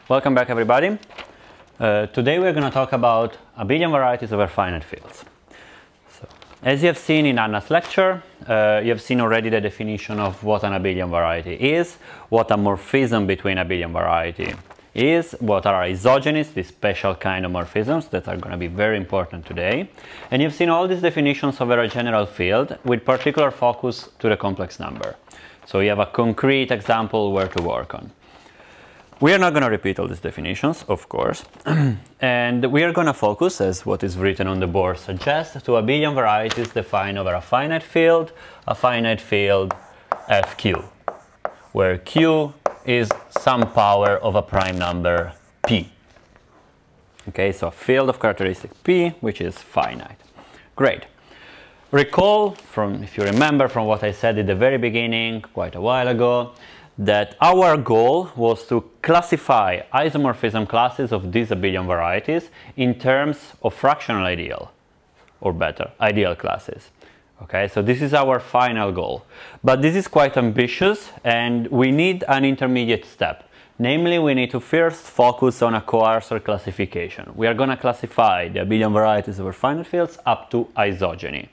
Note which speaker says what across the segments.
Speaker 1: Welcome back, everybody. Today we're going to talk about abelian varieties over finite fields. So, as you have seen in Anna's lecture, you have seen already the definition of what an abelian variety is, what a morphism between abelian variety is, what are isogenies, these special kind of morphisms that are going to be very important today. And you've seen all these definitions over a general field with particular focus to the complex number. So you have a concrete example where to work on. We are not going to repeat all these definitions, of course, and we are going to focus, as what is written on the board suggests, to abelian varieties defined over a finite field fq, where q is some power of a prime number p. Okay, so a field of characteristic p, which is finite. Great. Recall, if you remember from what I said at the very beginning, quite a while ago, that our goal was to classify isomorphism classes of these abelian varieties in terms of fractional ideal, or better, ideal classes. Okay, so this is our final goal. But this is quite ambitious and we need an intermediate step. Namely, we need to first focus on a coarser classification. We are going to classify the abelian varieties over finite fields up to isogeny.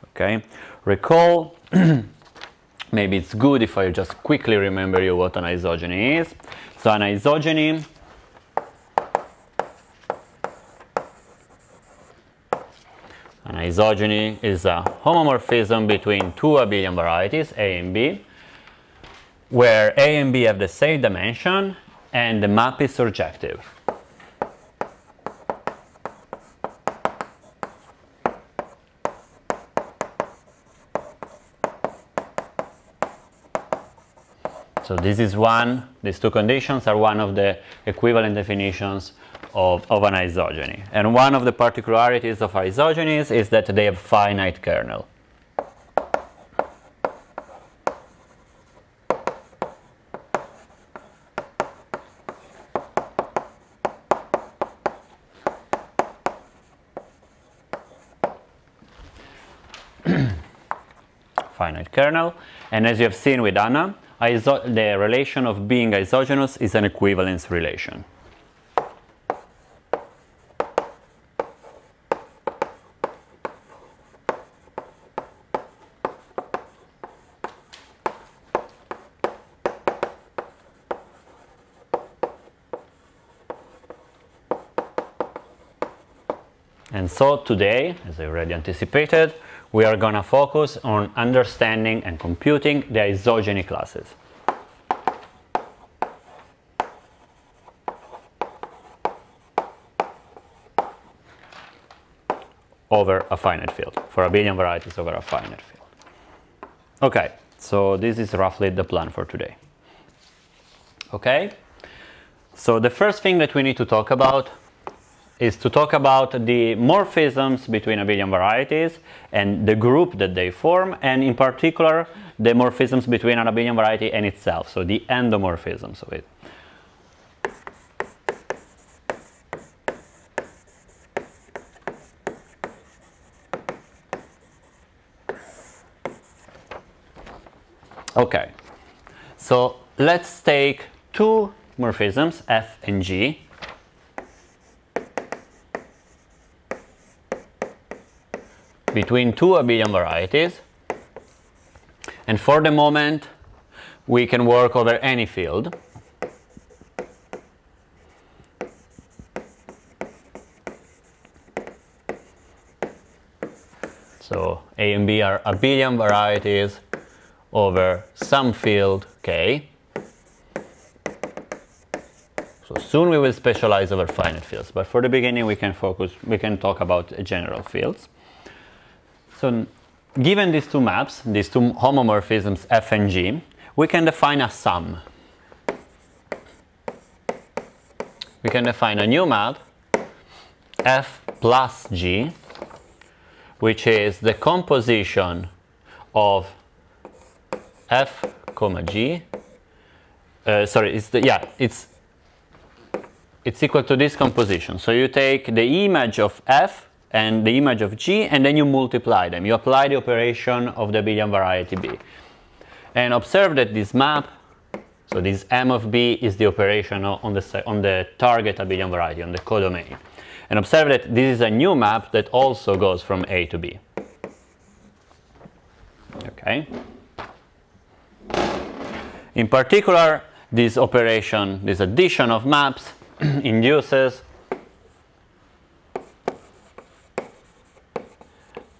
Speaker 1: Okay, recall, maybe it's good if I just quickly remember you what an isogeny is. So an isogeny is a homomorphism between two abelian varieties, A and B, where A and B have the same dimension and the map is surjective. So these two conditions are one of the equivalent definitions of an isogeny. And one of the particularities of isogenies is that they have finite kernel. Finite kernel. And as you have seen with Anna, the relation of being isogenous is an equivalence relation. And so today, as I already anticipated, we are going to focus on understanding and computing the isogeny classes over a finite field, for abelian varieties over a finite field. Okay, so this is roughly the plan for today. Okay, so the first thing that we need to talk about is to talk about the morphisms between abelian varieties and the group that they form, and in particular the morphisms between an abelian variety and itself, so the endomorphisms of it. Okay, so let's take two morphisms, f and g, between two abelian varieties, and for the moment we can work over any field. So A and B are abelian varieties over some field K. So soon we will specialize over finite fields, but for the beginning we can talk about general fields. So given these two maps, these two homomorphisms f and g, we can define a sum. We can define a new map, f plus g, which is the composition of f comma g. It's equal to this composition. So you take the image of f and the image of G, and then you multiply them. You apply the operation of the abelian variety B. And observe that this map So this M of B is the operation on the target abelian variety, on the codomain. And observe that this is a new map that also goes from A to B. Okay. In particular, this operation, this addition of maps induces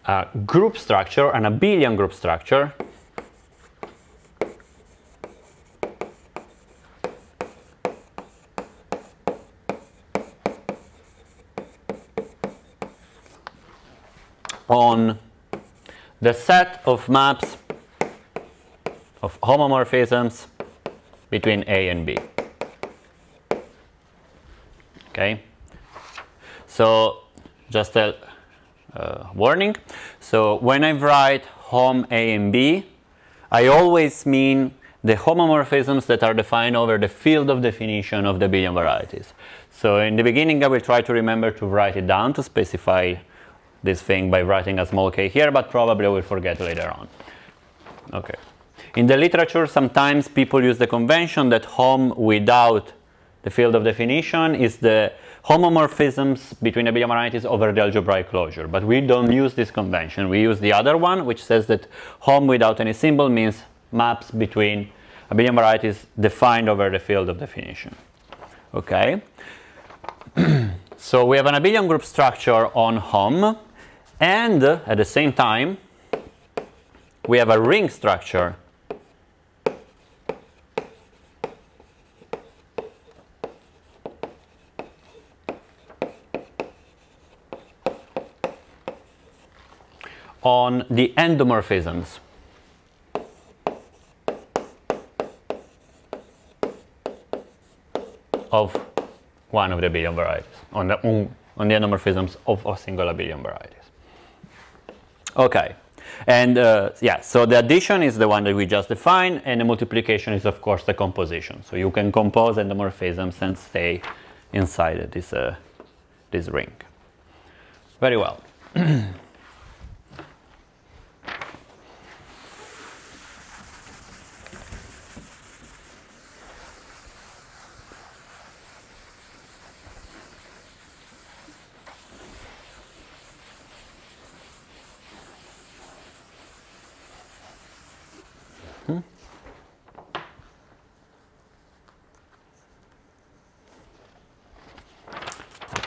Speaker 1: a group structure, an abelian group structure, on the set of maps of homomorphisms between A and B. Okay, so just a warning. So when I write hom A and B, I always mean the homomorphisms that are defined over the field of definition of the abelian varieties. So in the beginning I will try to remember to write it down, to specify this thing by writing a small k here, but probably I will forget later on. Okay. In the literature, sometimes people use the convention that hom without the field of definition is the homomorphisms between abelian varieties over the algebraic closure. But we don't use this convention. We use the other one, which says that hom without any symbol means maps between abelian varieties defined over the field of definition. Okay. So we have an abelian group structure on hom, and at the same time we have a ring structure on the endomorphisms of one of the abelian varieties, on the endomorphisms of a single abelian varieties. Okay, and yeah, so the addition is the one that we just defined, and the multiplication is of course the composition. So you can compose endomorphisms and stay inside this, this ring. Very well.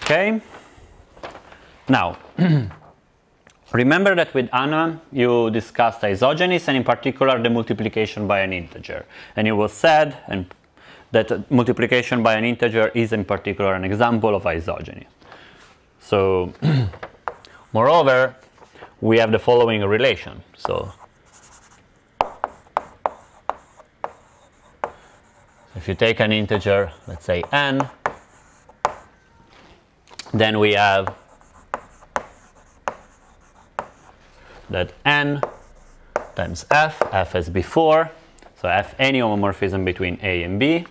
Speaker 1: Okay, now remember that with Anna you discussed isogenies, and in particular the multiplication by an integer, and it was said that multiplication by an integer is in particular an example of isogeny. So moreover, we have the following relation. So if you take an integer, let's say n, then we have that n times f as before, so f any homomorphism between A and B.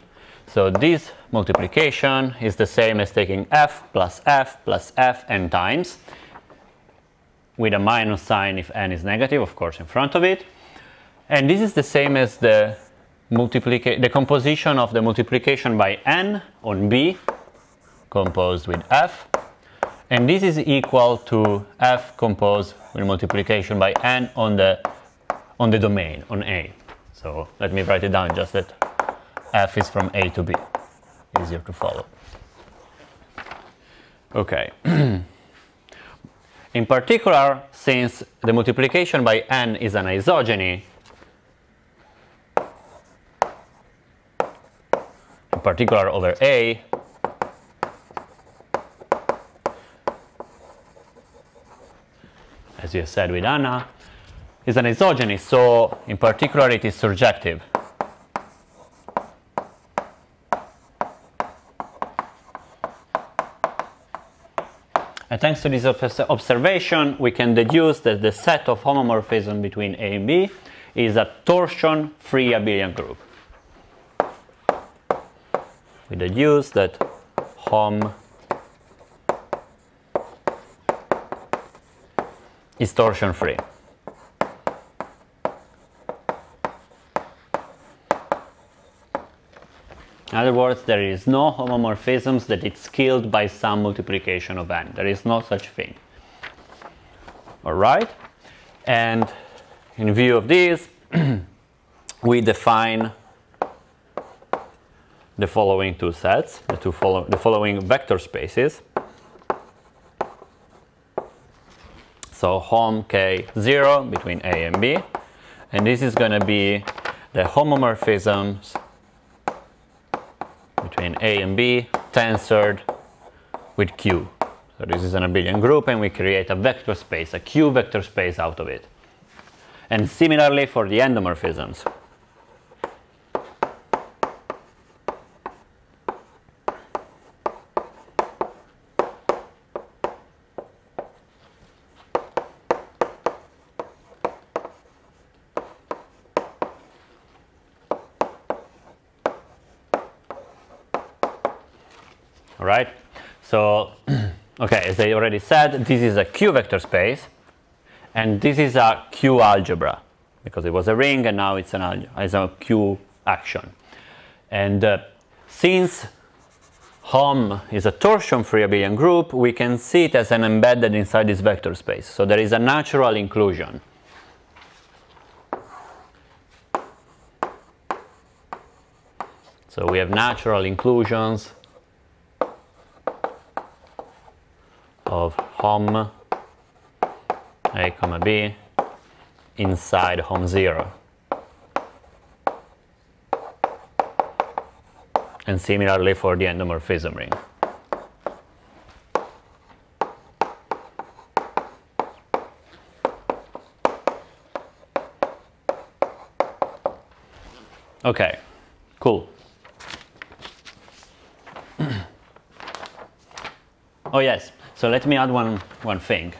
Speaker 1: So this multiplication is the same as taking f plus f n times, with a minus sign if n is negative, of course, in front of it. And this is the same as the composition of the multiplication by n on B composed with f, and this is equal to f composed with multiplication by n on the domain, on A. So let me write it down, just that f is from A to B, easier to follow. Okay. In particular, since the multiplication by n is an isogeny, in particular over A, as you said with Anna, is an isogeny, so in particular it is surjective. And thanks to this observation, we can deduce that the set of homomorphism between A and B is a torsion-free abelian group. We deduce that hom is torsion-free. In other words, there is no homomorphisms that it's killed by some multiplication of n. There is no such thing. All right? And in view of this, we define the following two sets, the following vector spaces. So hom k0 between A and B, and this is going to be the homomorphisms between A and B tensored with Q. So this is an abelian group, and we create a vector space, a Q vector space out of it. And similarly for the endomorphisms. All right, so, okay, as I already said, this is a Q vector space, and this is a Q algebra, because it was a ring and now it's a Q action. And since hom is a torsion-free abelian group, we can see it as an embedded inside this vector space. So there is a natural inclusion. So we have natural inclusions of hom A comma B inside hom 0. And similarly for the endomorphism ring. Okay, cool. Oh yes, so let me add one thing.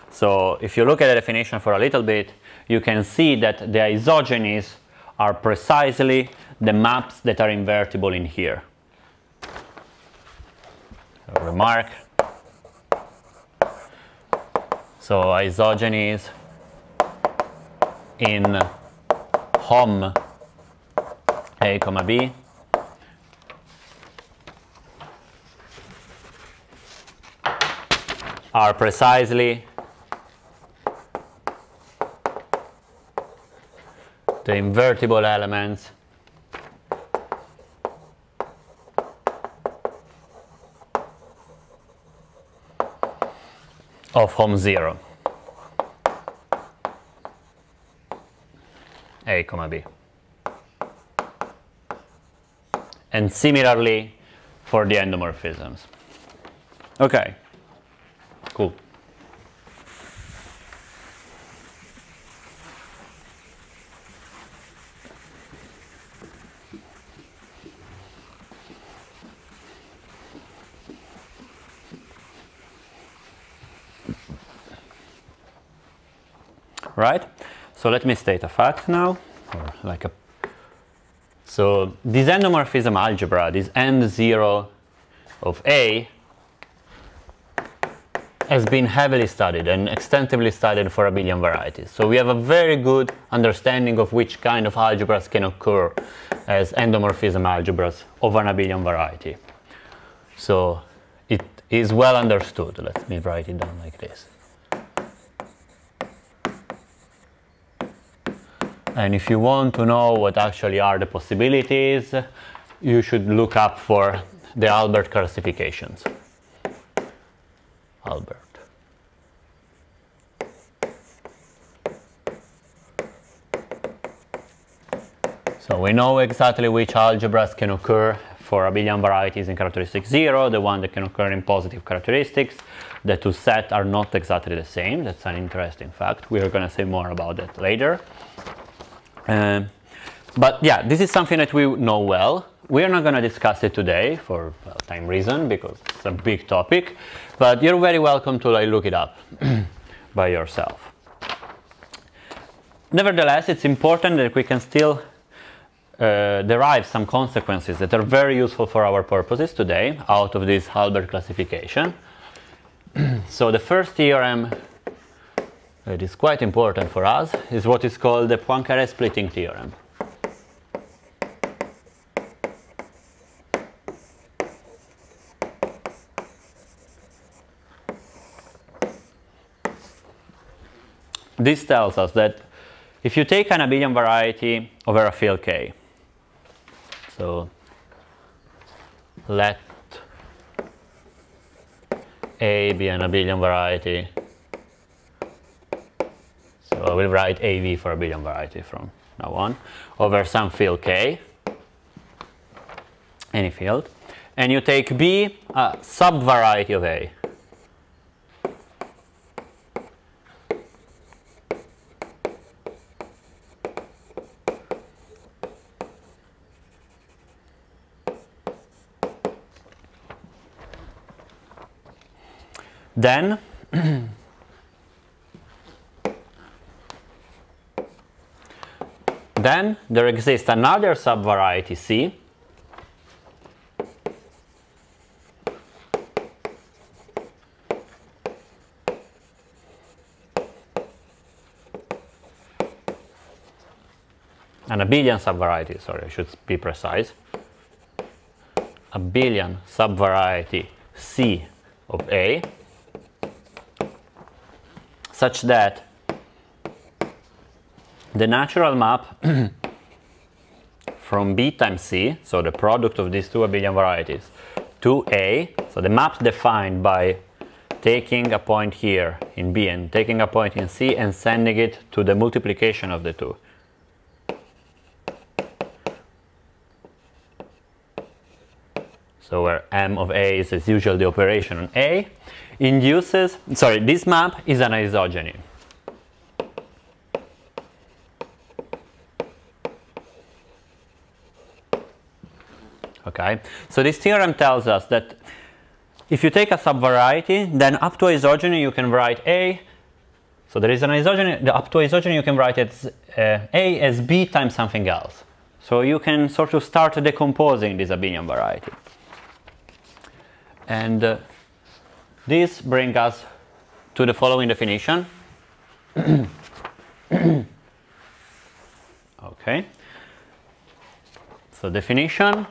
Speaker 1: So if you look at the definition for a little bit, you can see that the isogenies are precisely the maps that are invertible in here. So remark. So isogenies in hom A comma B are precisely the invertible elements of hom 0 A comma B. And similarly for the endomorphisms. Okay, cool. Right? So let me state a fact now, or like a. So this endomorphism algebra, this N0 of A, has been heavily studied and extensively studied for abelian varieties. So we have a very good understanding of which kind of algebras can occur as endomorphism algebras of an abelian variety. So it is well understood. Let me write it down like this. And if you want to know what actually are the possibilities, you should look up for the Albert classifications. Albert. So we know exactly which algebras can occur for abelian varieties in characteristic 0, the one that can occur in positive characteristics. The two sets are not exactly the same. That's an interesting fact. We are going to say more about that later. But yeah, this is something that we know well. We are not going to discuss it today for time reason, because it's a big topic, but you're very welcome to look it up by yourself. Nevertheless, it's important that we can still derive some consequences that are very useful for our purposes today out of this Albert classification. So the first theorem that is quite important for us is what is called the Poincaré splitting theorem. this tells us that if you take an abelian variety over a field K, so let A be an abelian variety, so I will write AV for abelian variety from now on, over some field K, any field, and you take B, a subvariety of A. Then there exists another subvariety C, an abelian subvariety, sorry, I should be precise, abelian subvariety C of A, such that the natural map from B times C, so the product of these two abelian varieties, to A, so the map defined by taking a point here in B and taking a point in C and sending it to the multiplication of the two. So where M of A is as usual the operation on A, induces, sorry, this map is an isogeny. Okay, so this theorem tells us that if you take a subvariety, then up to isogeny you can write A, so there is an isogeny, up to isogeny you can write it as A as B times something else. So you can sort of start decomposing this abelian variety. And this brings us to the following definition. Okay. So definition,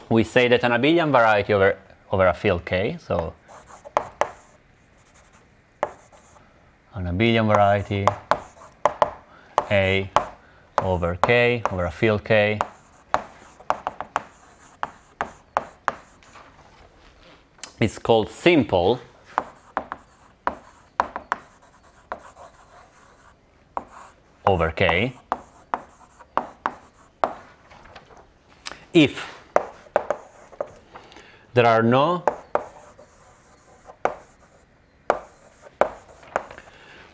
Speaker 1: we say that an abelian variety over a field K, so an abelian variety A over K over a field K is called simple over K if there are no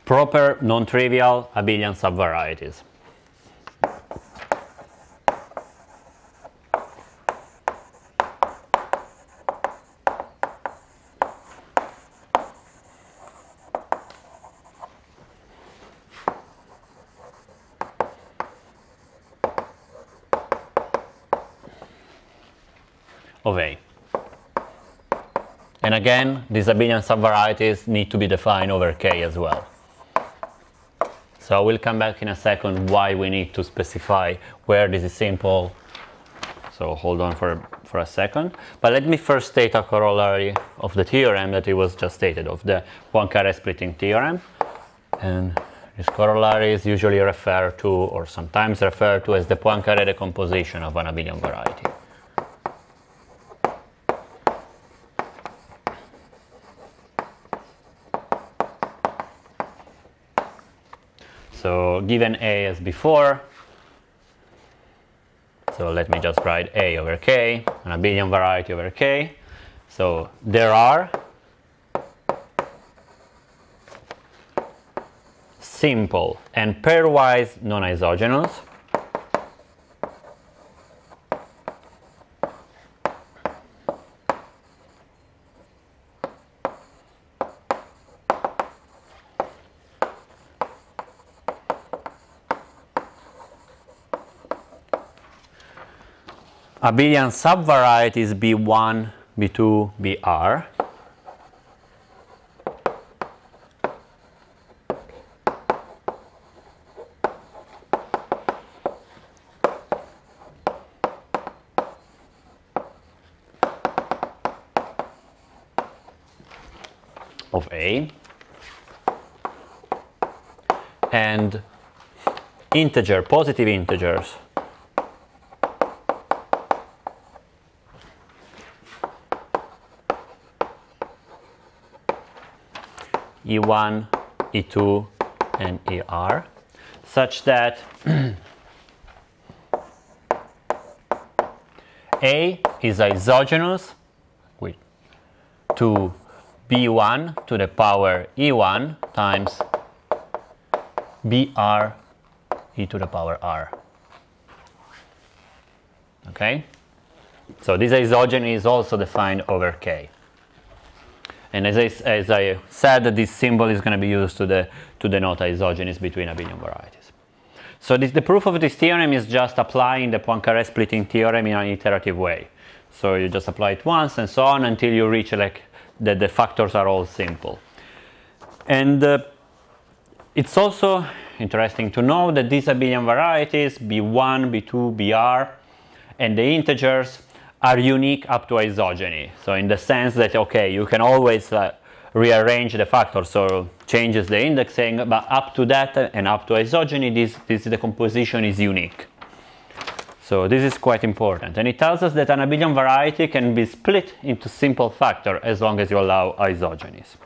Speaker 1: proper non-trivial abelian subvarieties. Of A. And again, these abelian subvarieties need to be defined over K as well. So I will come back in a second why we need to specify where this is simple. So hold on for a second. But let me first state a corollary of the theorem that it was just stated, of the Poincare splitting theorem. And this corollary is usually referred to, or sometimes referred to, as the Poincare decomposition of an abelian variety. So given A as before, so let me just write A over K, an abelian variety over K. So there are simple and pairwise non-isogenous abelian subvarieties B1, B2, Br. of A and positive integers E1, E2 and ER, such that A is isogenous to B1 to the power E1 times BR e to the power R. Okay? So this isogeny is also defined over K. And as I said, this symbol is going to be used to denote isogenies between abelian varieties. So the proof of this theorem is just applying the Poincaré splitting theorem in an iterative way. So you just apply it once and so on until you reach like that the factors are all simple. And it's also interesting to know that these abelian varieties, B1, B2, BR, and the integers are unique up to isogeny. So in the sense that, okay, you can always rearrange the factors, so changes the indexing, but up to that and up to isogeny, the composition is unique. So this is quite important. And it tells us that an abelian variety can be split into simple factor as long as you allow isogenies.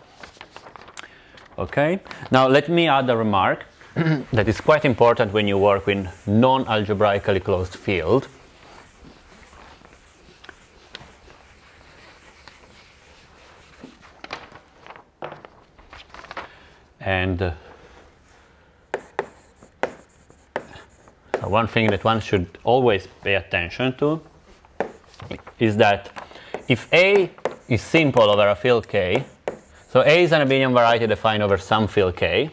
Speaker 1: Okay, now let me add a remark that is quite important when you work with non-algebraically closed field. And one thing that one should always pay attention to is that if A is simple over a field K, so A is an abelian variety defined over some field K,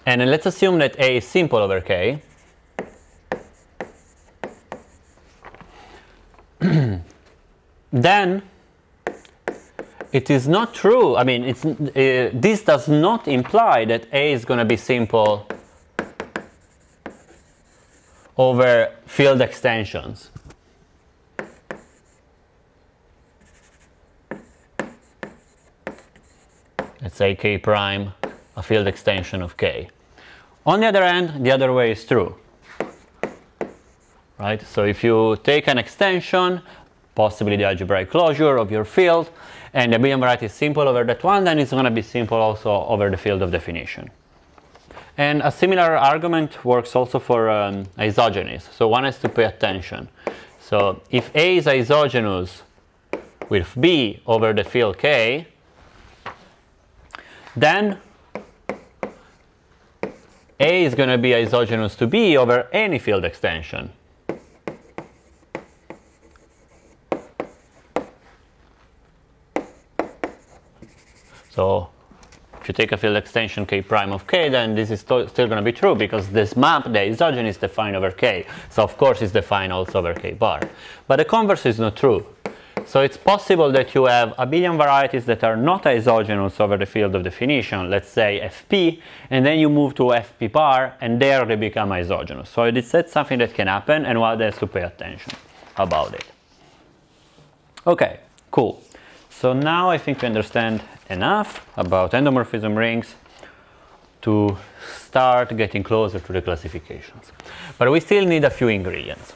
Speaker 1: and then let's assume that A is simple over K, then it is not true, I mean, this does not imply that A is going to be simple over field extensions. Let's say K prime, a field extension of K. On the other hand, the other way is true. Right? So if you take an extension, possibly the algebraic closure of your field, and the abelian variety is simple over that one, then it's going to be simple also over the field of definition. And a similar argument works also for isogenies. So one has to pay attention. So if A is isogenous with B over the field K, then A is going to be isogenous to B over any field extension. So if you take a field extension K prime of K, then this is still going to be true because this map, the isogeny, is defined over K. So of course it's defined also over K bar. But the converse is not true. So it's possible that you have abelian varieties that are not isogenous over the field of definition, let's say Fp, and then you move to Fp bar, and there they become isogenous. So that's something that can happen, and one has to pay attention about it. Okay, cool. So now I think we understand enough about endomorphism rings to start getting closer to the classifications. But we still need a few ingredients.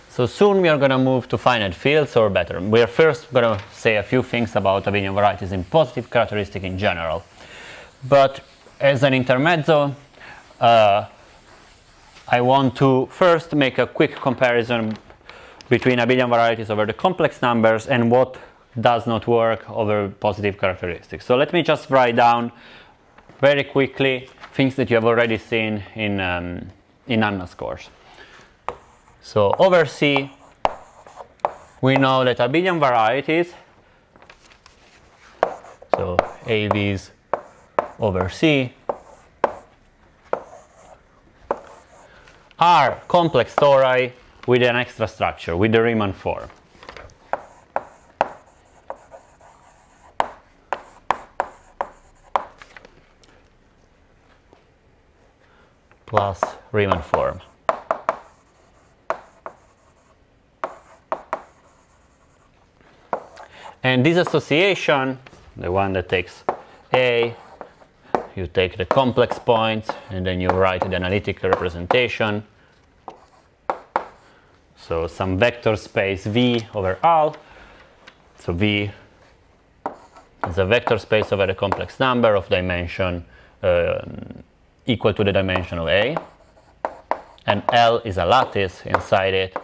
Speaker 1: So soon we are going to move to finite fields, or better, we are first going to say a few things about abelian varieties in positive characteristic in general. But as an intermezzo, I want to first make a quick comparison between abelian varieties over the complex numbers and what does not work over positive characteristics. So let me just write down very quickly things that you have already seen in Anna's course. So over C, we know that abelian varieties, so AVs over C, are complex tori with an extra structure, with the Riemann form. Plus Riemann form. And this association, the one that takes A, you take the complex points, and then you write the analytical representation. So some vector space V over Al. So V is a vector space over a complex number of dimension equal to the dimension of A. And L is a lattice inside it.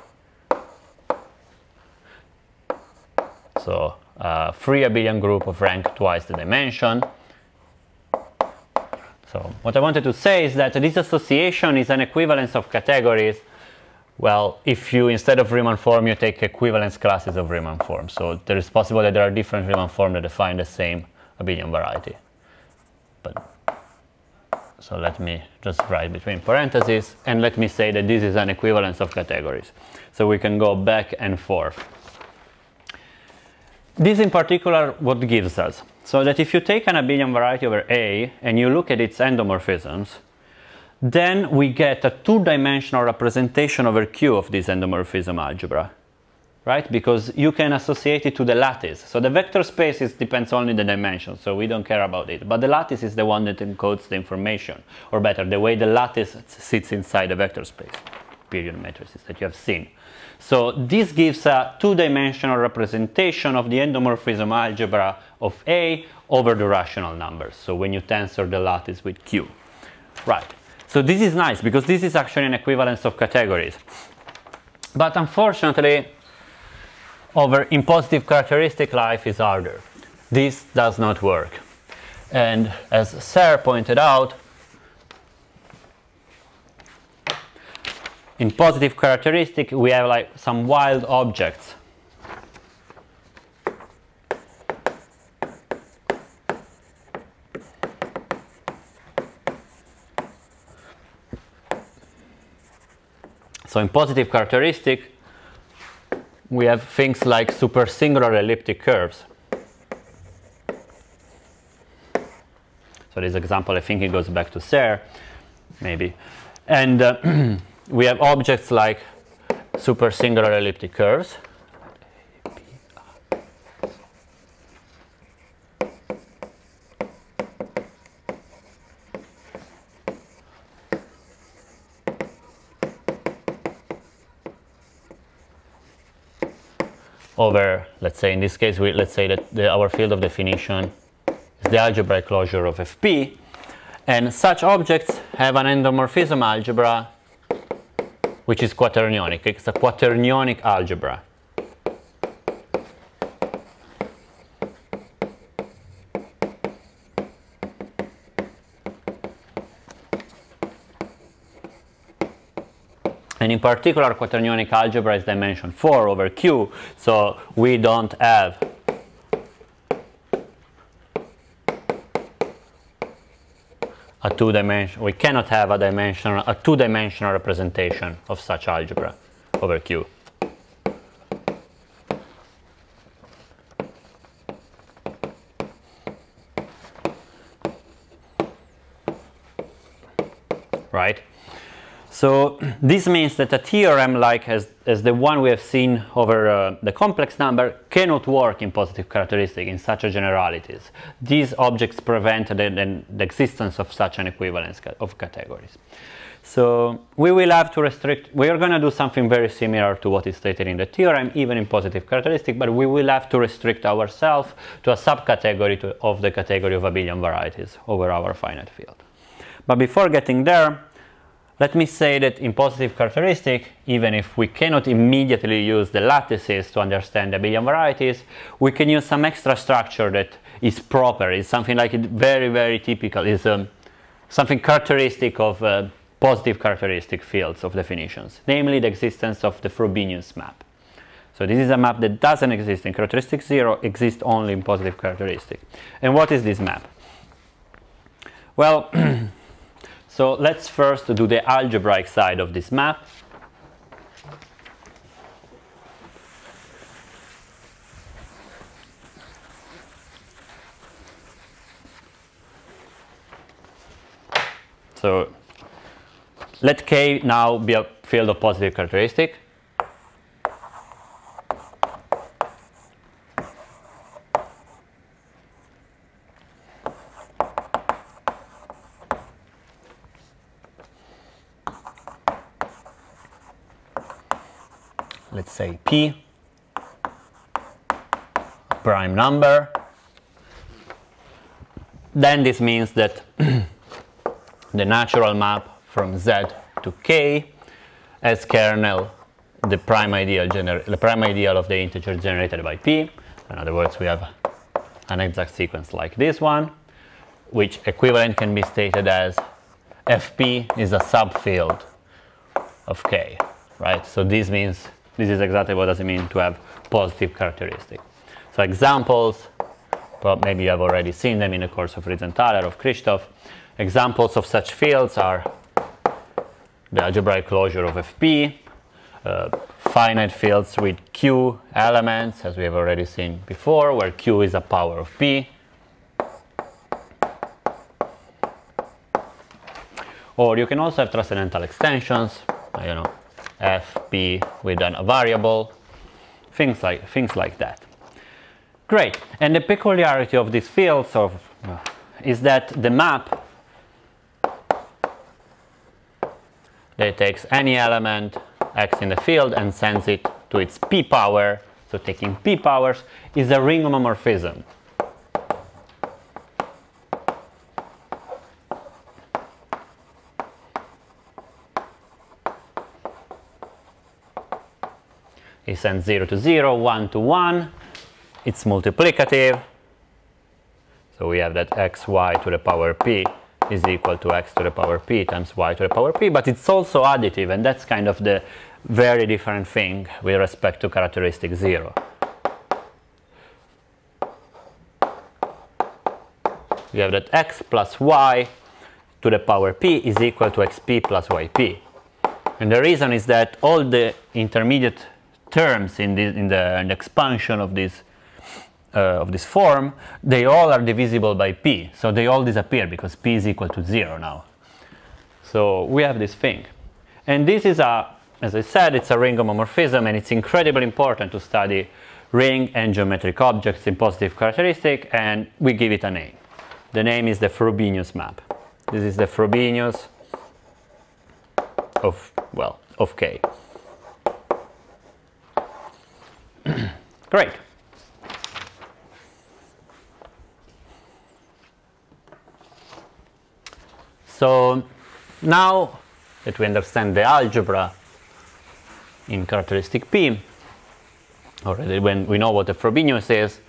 Speaker 1: So a free abelian group of rank twice the dimension. So what I wanted to say is that this association is an equivalence of categories. Well, if you, instead of Riemann form, you take equivalence classes of Riemann form. So there is possible that there are different Riemann forms that define the same abelian variety. So let me just write between parentheses, and let me say that this is an equivalence of categories. So we can go back and forth. This in particular what gives us. So that if you take an abelian variety over A and you look at its endomorphisms, then we get a two-dimensional representation over Q of this endomorphism algebra, right? Because you can associate it to the lattice. So the vector space depends only on the dimension, so we don't care about it. But the lattice is the one that encodes the information, or better, the way the lattice sits inside the vector space, period matrices that you have seen. So this gives a two-dimensional representation of the endomorphism algebra of A over the rational numbers. So when you tensor the lattice with Q, right? So this is nice because this is actually an equivalence of categories. But unfortunately, in positive characteristic, life is harder. This does not work. And as Serre pointed out, in positive characteristic, we have like some wild objects. So in positive characteristic, we have things like supersingular elliptic curves. So this example, I think it goes back to Serre, maybe. And we have objects like supersingular elliptic curves. Over, let's say in this case, let's say that our field of definition is the algebraic closure of Fp, and such objects have an endomorphism algebra which is quaternionic. It's a quaternionic algebra. And in particular, quaternionic algebra is dimension 4 over Q, so we don't have a two-dimensional, we cannot have a two-dimensional representation of such algebra over Q. Right? So this means that a theorem like as the one we have seen over the complex number cannot work in positive characteristic in such a generalities. These objects prevent the existence of such an equivalence of categories. So we will have to restrict, we are going to do something very similar to what is stated in the theorem, even in positive characteristic, but we will have to restrict ourselves to a subcategory of the category of abelian varieties over our finite field. But before getting there, let me say that in positive characteristic, even if we cannot immediately use the lattices to understand the abelian varieties, we can use some extra structure that is proper. It's something like very, very typical. It's something characteristic of positive characteristic fields of definitions, namely the existence of the Frobenius map. So this is a map that doesn't exist in characteristic 0, exists only in positive characteristic. And what is this map? Well, so let's first do the algebraic side of this map. So let K now be a field of positive characteristic. let's say P, a prime number, then this means that the natural map from Z to K as kernel the prime ideal of the integer generated by P. In other words, we have an exact sequence like this one, which equivalent can be stated as Fp is a subfield of K, right? So this means, this is exactly what does it mean to have positive characteristic. So examples, well, maybe you have already seen them in the course of Riesenthaler, of Christoph. Examples of such fields are the algebraic closure of Fp, finite fields with Q elements, as we have already seen before, where Q is a power of P. Or you can also have transcendental extensions, you know, Fp with a variable, things like that. Great. And the peculiarity of these fields is that the map, that takes any element x in the field and sends it to its p power, so taking p powers, is a ring homomorphism. It sends 0 to 0, 1 to 1, it's multiplicative, so we have that xy to the power p is equal to x to the power p times y to the power p, but it's also additive, and that's kind of the very different thing with respect to characteristic 0. We have that x plus y to the power p is equal to xp plus yp. And the reason is that all the intermediate terms in the expansion of this form, they all are divisible by p, so they all disappear because p is equal to 0 now. So we have this thing, and this is as I said, it's a ring homomorphism, and it's incredibly important to study ring and geometric objects in positive characteristic, and we give it a name. The name is the Frobenius map. This is the Frobenius of K. Great. So now that we understand the algebra in characteristic P, already when we know what the Frobenius is,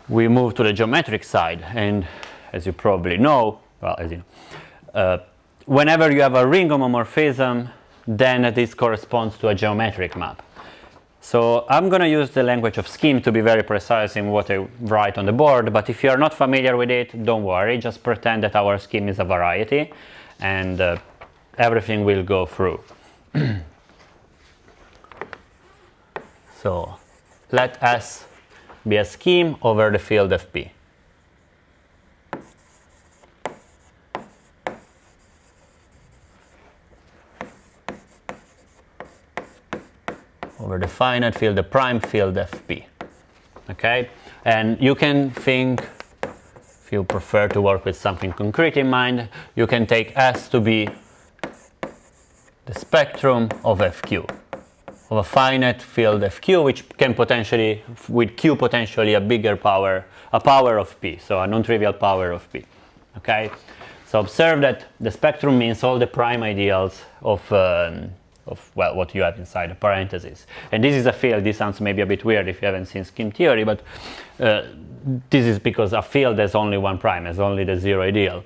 Speaker 1: we move to the geometric side. And as you probably know, well, as you know, whenever you have a ring homomorphism, then this corresponds to a geometric map. So I'm going to use the language of scheme to be very precise in what I write on the board, but if you are not familiar with it, don't worry, just pretend that our scheme is a variety, and everything will go through. So let S be a scheme over the field Fp. Over the finite field, the prime field Fp. Okay? And you can think, if you prefer to work with something concrete in mind, you can take S to be the spectrum of Fq, of a finite field Fq, which can potentially, with Q potentially a bigger power, a power of P, so a non-trivial power of P. Okay? So observe that the spectrum means all the prime ideals of well, what you have inside the parentheses. And this is a field. This sounds maybe a bit weird if you haven't seen scheme theory, but this is because a field has only one prime, has only the zero ideal.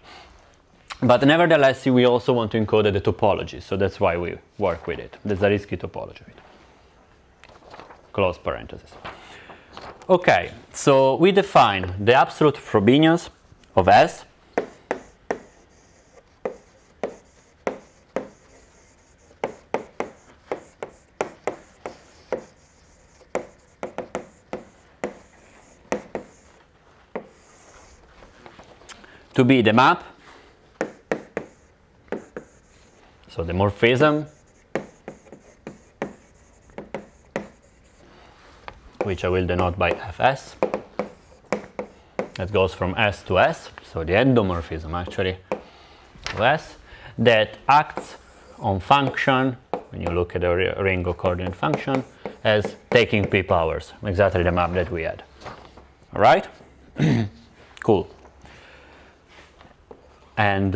Speaker 1: But nevertheless, we also want to encode the topology, so that's why we work with it. There's a risky topology. Close parenthesis. Okay, so we define the absolute Frobenius of S to be the map, so the morphism, which I will denote by Fs, that goes from S to S, so the endomorphism actually of S, that acts on function when you look at the ring of coordinate function, as taking p powers, exactly the map that we had. All right? Cool. And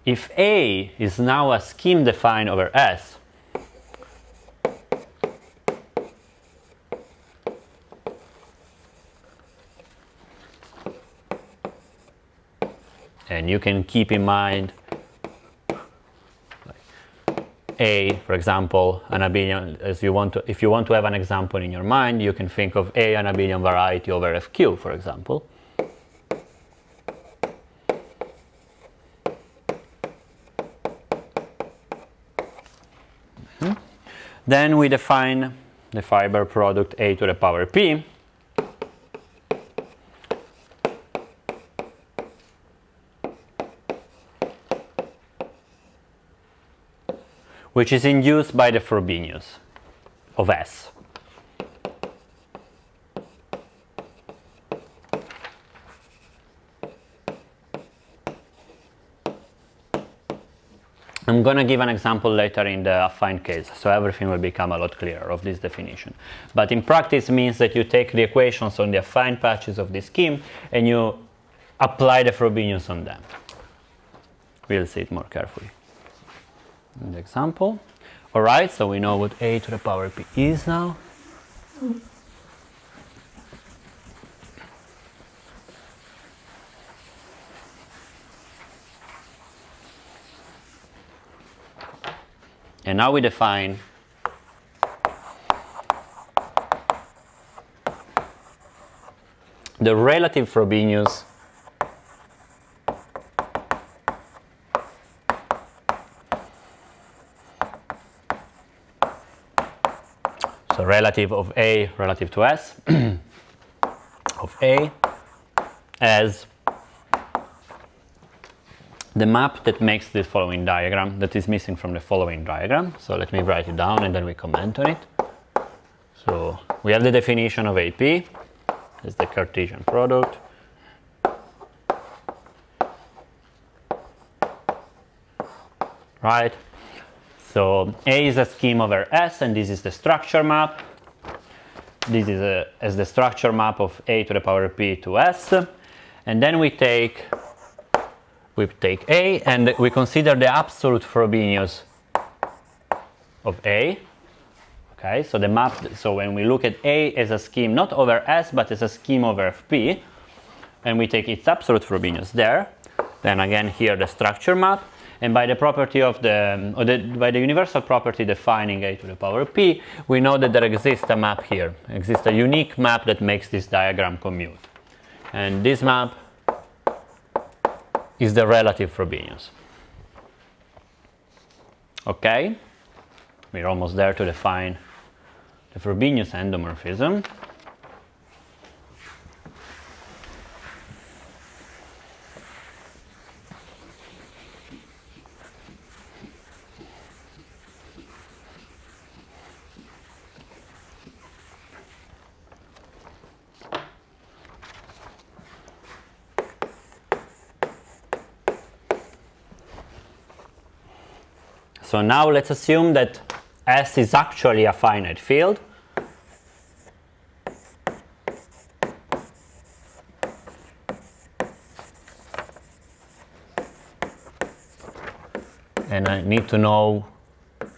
Speaker 1: if A is now a scheme defined over S, and you can keep in mind A, for example, an abelian, as you want to, if you want to have an example in your mind, you can think of A, an abelian variety over FQ, for example. Then we define the fiber product A to the power P, which is induced by the Frobenius of S. I'm going to give an example later in the affine case, so everything will become a lot clearer of this definition. But in practice it means that you take the equations on the affine patches of this scheme and you apply the Frobenius on them. We'll see it more carefully in the example. All right, so we know what A to the power P is now. And now we define the relative Frobenius so relative of A relative to S of A as the map that makes the following diagram, that is missing from the following diagram. So let me write it down and then we comment on it. So we have the definition of AP as the Cartesian product. Right? So A is a scheme over S, and this is the structure map. This is as the structure map of A to the power P to S. And then we take A and we consider the absolute Frobenius of A. Okay, so the map, so when we look at A as a scheme not over S but as a scheme over P, and we take its absolute Frobenius there, then again here the structure map, and by the property of by the universal property defining A to the power P, we know that there exists a map here, exists a unique map that makes this diagram commute. And this map is the relative Frobenius. Okay, we're almost there to define the Frobenius endomorphism. So now let's assume that S is actually a finite field. And I need to know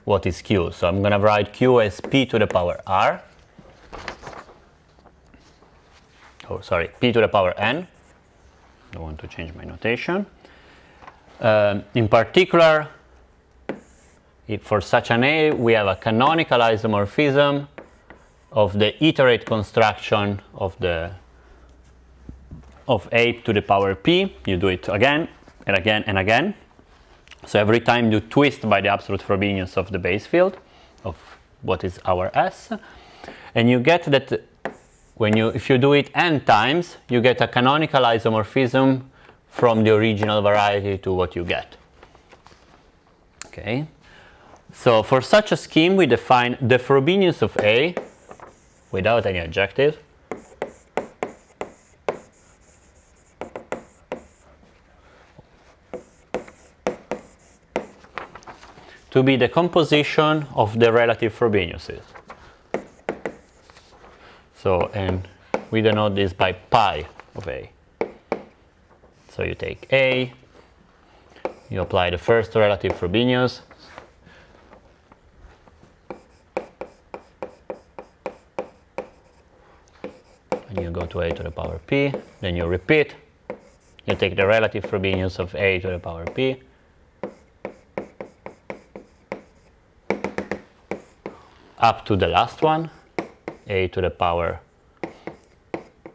Speaker 1: what is Q. So I'm going to write Q as P to the power R. Oh, sorry, P to the power N. I want to change my notation. In particular, if for such an A, we have a canonical isomorphism of the iterate construction of A to the power P. You do it again and again and again. So every time you twist by the absolute Frobenius of the base field of what is our S, and you get that if you do it n times, you get a canonical isomorphism from the original variety to what you get. Okay. So for such a scheme, we define the Frobenius of A without any adjective to be the composition of the relative Frobeniuses. So, and we denote this by pi of A. So you take A, you apply the first relative Frobenius, and you go to A to the power P, then you repeat, you take the relative Frobenius of A to the power P, up to the last one, A to the power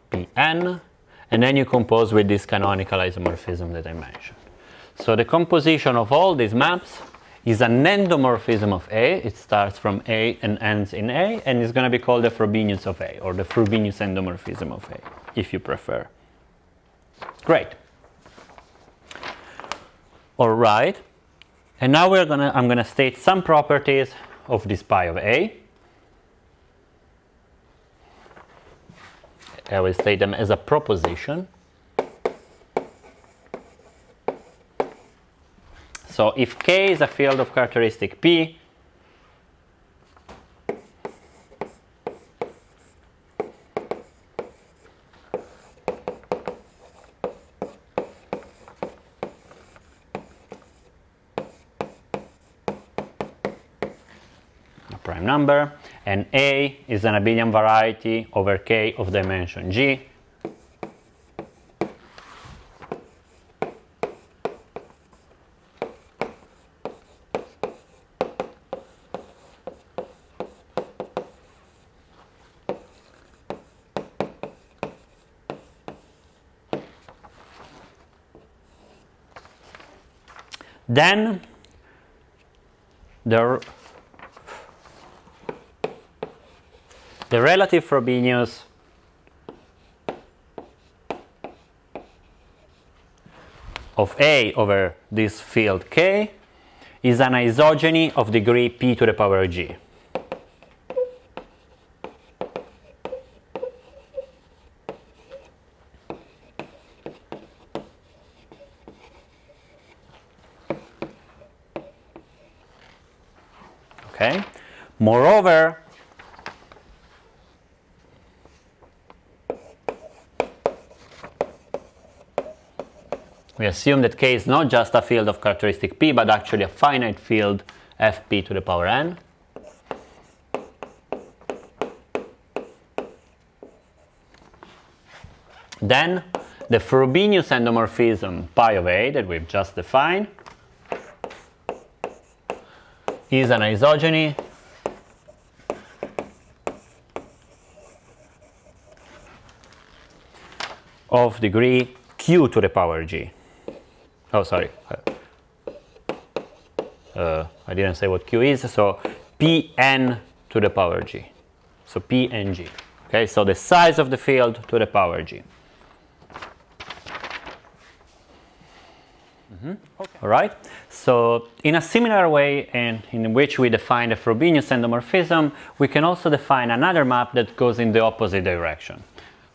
Speaker 1: Pn, and then you compose with this canonical isomorphism that I mentioned. So the composition of all these maps is an endomorphism of A. It starts from A and ends in A, and it's going to be called the Frobenius of A, or the Frobenius endomorphism of A, if you prefer. Great. All right. And now I'm going to state some properties of this pi of A. I will state them as a proposition. So if K is a field of characteristic P, a prime number, and A is an abelian variety over K of dimension G, then the relative Frobenius of A over this field K is an isogeny of degree P to the power G. Okay. Moreover, we assume that K is not just a field of characteristic P, but actually a finite field Fp to the power n. Then the Frobenius endomorphism pi of A that we've just defined is an isogeny of degree Q to the power G. Oh, sorry. I didn't say what Q is, so Pn to the power G. So P and G. Okay, so the size of the field to the power G. Okay. All right. So in a similar way, and in which we define the Frobenius endomorphism, we can also define another map that goes in the opposite direction.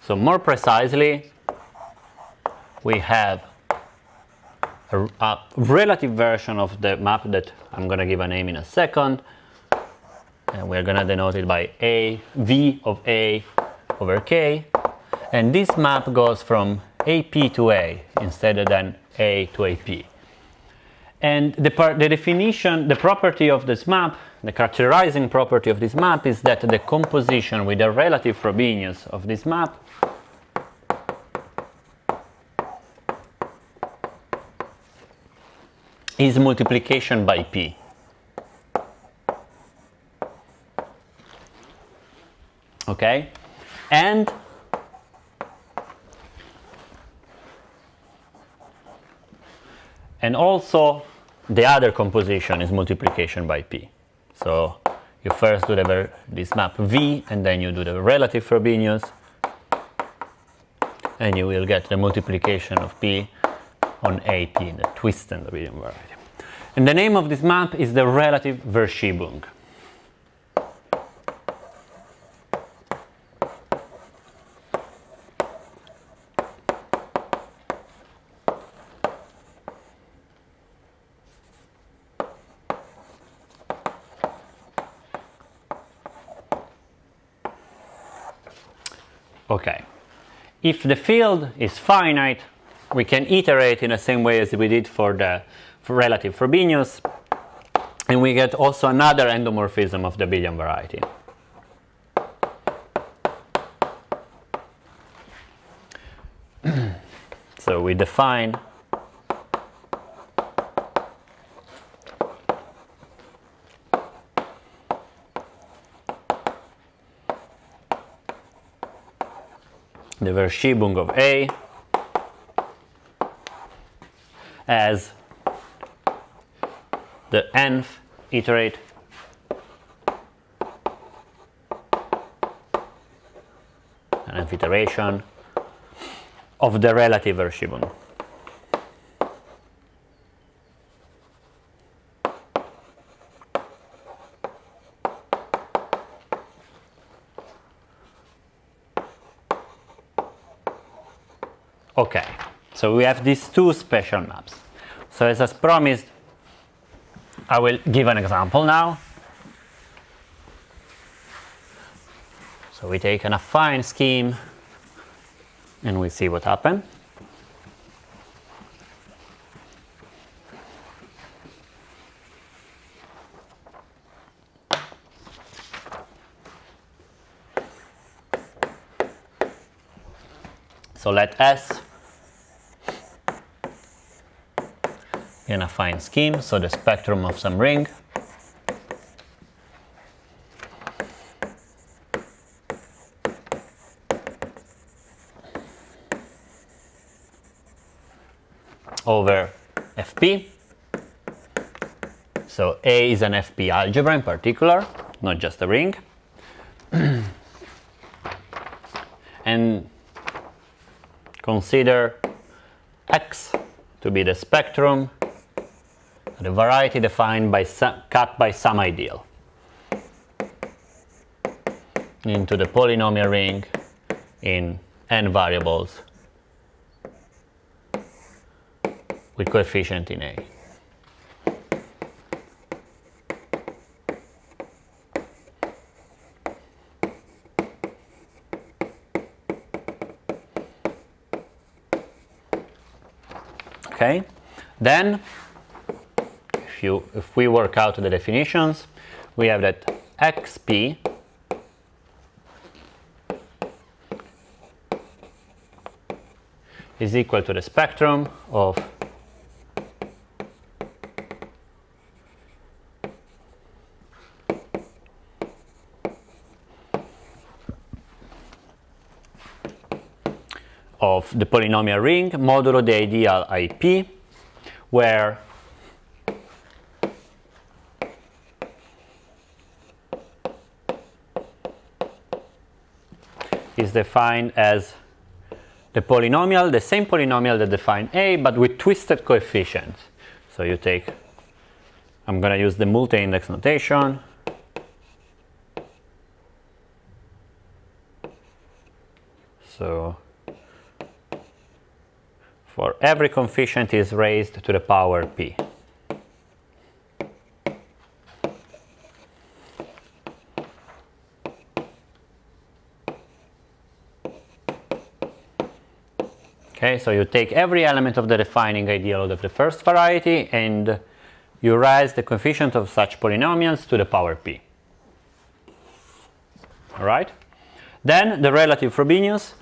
Speaker 1: So more precisely, we have a relative version of the map that I'm going to give a name in a second, and we're going to denote it by A, V of A over K, and this map goes from AP to A instead of than A to AP. And the definition, the property of this map, the characterizing property of this map is that the composition with the relative Frobenius of this map is multiplication by P. Okay? And also the other composition is multiplication by P. So you first do this map V, and then you do the relative Frobenius, and you will get the multiplication of P on AP in the twist and abelian variety. And the name of this map is the relative Verschiebung. Okay, if the field is finite, we can iterate in the same way as we did for the relative Frobenius, and we get also another endomorphism of the Abelian variety. So we define the Verschiebung of A as the nth iterate an nth iteration of the relative Verschiebung. Okay, so we have these two special maps. So as promised, I will give an example now. So we take an affine scheme and we see what happens. So let S be an affine scheme, so the spectrum of some ring. Over Fp. So A is an Fp algebra in particular, not just a ring. And consider X to be the spectrum, the variety defined by cut by some ideal into the polynomial ring in n variables with coefficient in A. Okay, then if we work out the definitions, we have that xp is equal to the spectrum of the polynomial ring modulo the ideal IP, where is defined as the polynomial, the same polynomial that defines A, but with twisted coefficients. So you take, I'm going to use the multi-index notation. So for every coefficient is raised to the power p. Okay, so you take every element of the defining ideal of the first variety and you raise the coefficient of such polynomials to the power p. All right? Then the relative Frobenius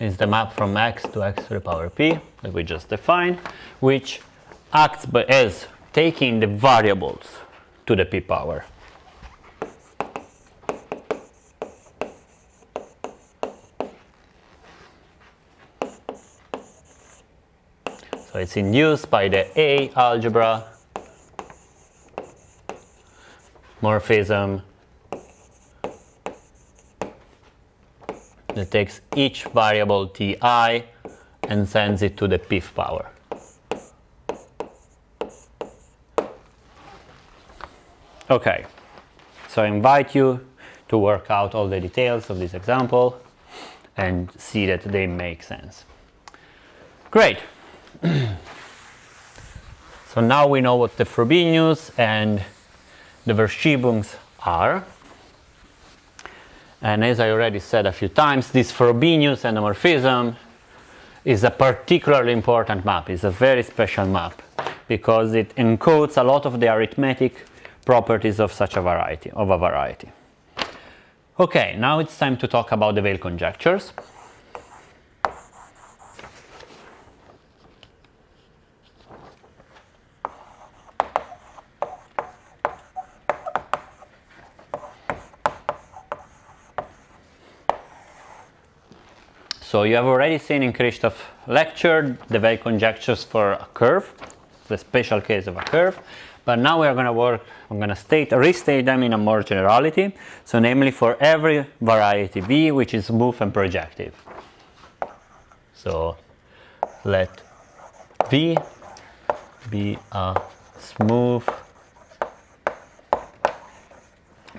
Speaker 1: is the map from x to x to the power p that we just defined, which acts as taking the variables to the p power. So it's induced by the A algebra morphism that takes each variable ti and sends it to the pth power. Okay, So I invite you to work out all the details of this example and see that they make sense. Great. So now we know what the Frobenius and the Verschiebungs are. And as I already said a few times, this Frobenius endomorphism is a particularly important map. It's a very special map because it encodes a lot of the arithmetic properties of such a variety, Okay, now it's time to talk about the Weil conjectures. So you have already seen in Christoph's lecture the Weil conjectures for a curve, the special case of a curve. But now we're going to I'm going to restate them in a more generality. So namely for every variety V which is smooth and projective. So let V be a smooth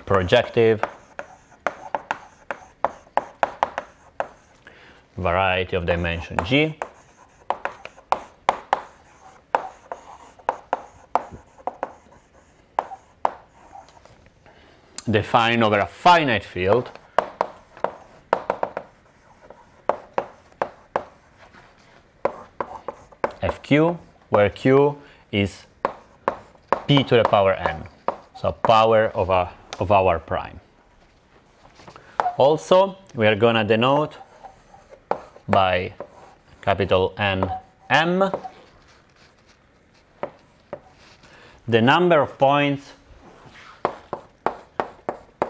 Speaker 1: projective variety of dimension G. Defined over a finite field Fq, where Q is p to the power n, so power of our prime. Also, we are going to denote by capital N M the number of points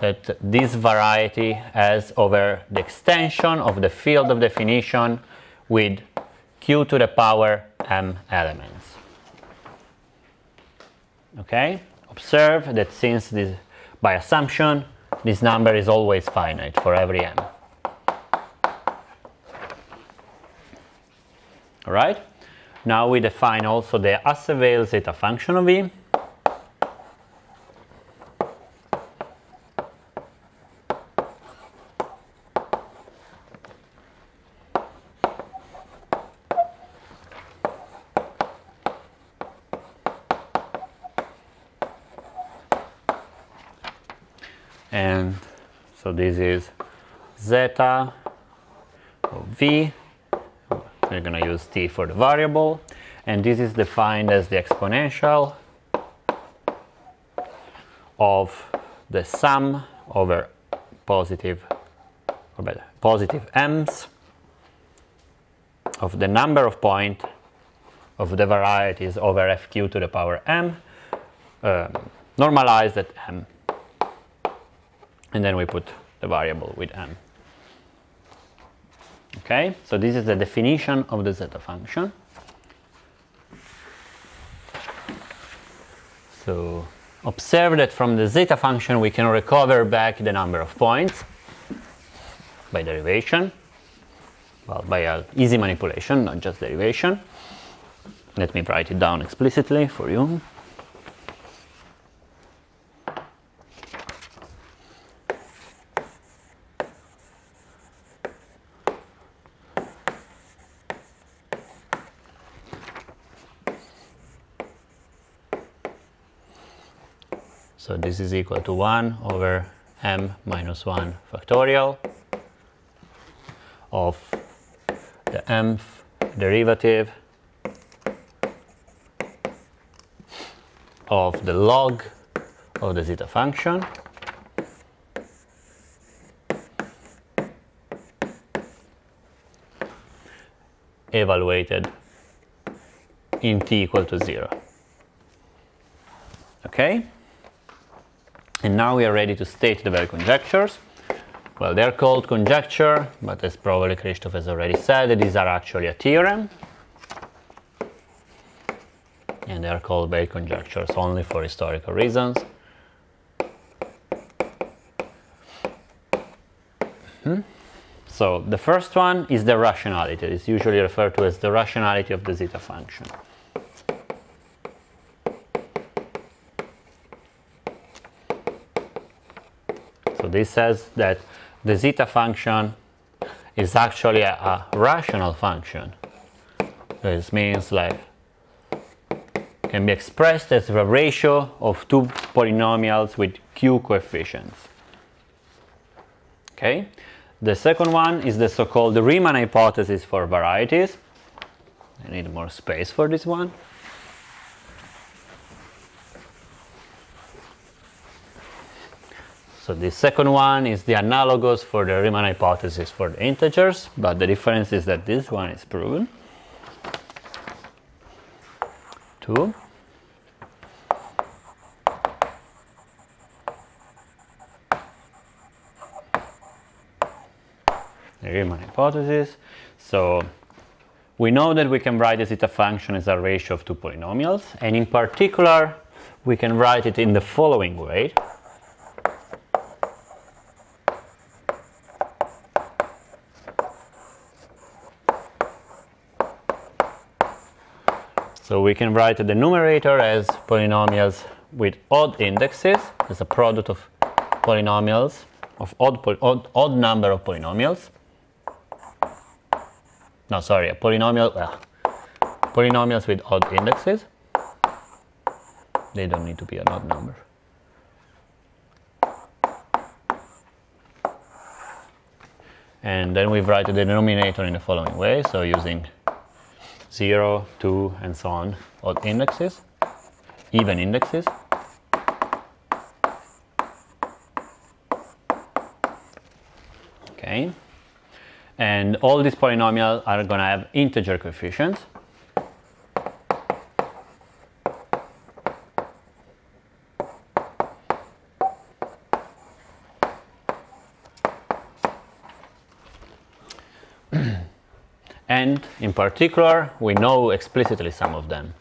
Speaker 1: that this variety has over the extension of the field of definition with q to the power m elements. Okay? Observe that since this, by assumption, this number is always finite for every m. Alright? Now we define also the Hasse-Weil zeta function of V. And so this is zeta of V. We're going to use t for the variable, and this is defined as the exponential of the sum over positive m's of the number of points of the varieties over fq to the power m, normalized at m, and then we put the variable with m. Okay, so this is the definition of the zeta function. So observe that from the zeta function we can recover back the number of points by derivation, well, by an easy manipulation, not just derivation. Let me write it down explicitly for you. So this is equal to 1 over m minus 1 factorial of the mth derivative of the log of the zeta function evaluated in t equal to 0. Okay? And now we are ready to state the Weil conjectures. Well, they're called conjecture, but as probably Christoph has already said, these are actually a theorem. And they are called Weil conjectures only for historical reasons. So the first one is the rationality. It's usually referred to as the rationality of the zeta function. So this says that the zeta function is actually a rational function. This means like can be expressed as a ratio of two polynomials with q coefficients. Okay. The second one is the so-called Riemann hypothesis for varieties. I need more space for this one. So the second one is the analogous for the Riemann hypothesis for the integers, but the difference is that this one is proven. 2. The Riemann hypothesis. So we know that we can write the zeta function as a ratio of two polynomials, and in particular we can write it in the following way. So we can write the numerator as polynomials with odd indexes, as a product of polynomials, of odd number of polynomials. No, sorry, a polynomial, polynomials with odd indexes. They don't need to be an odd number. And then we write the denominator in the following way, so using 0, 2, and so on, odd indexes, even indexes. Okay. And all these polynomials are going to have integer coefficients. And in particular, we know explicitly some of them.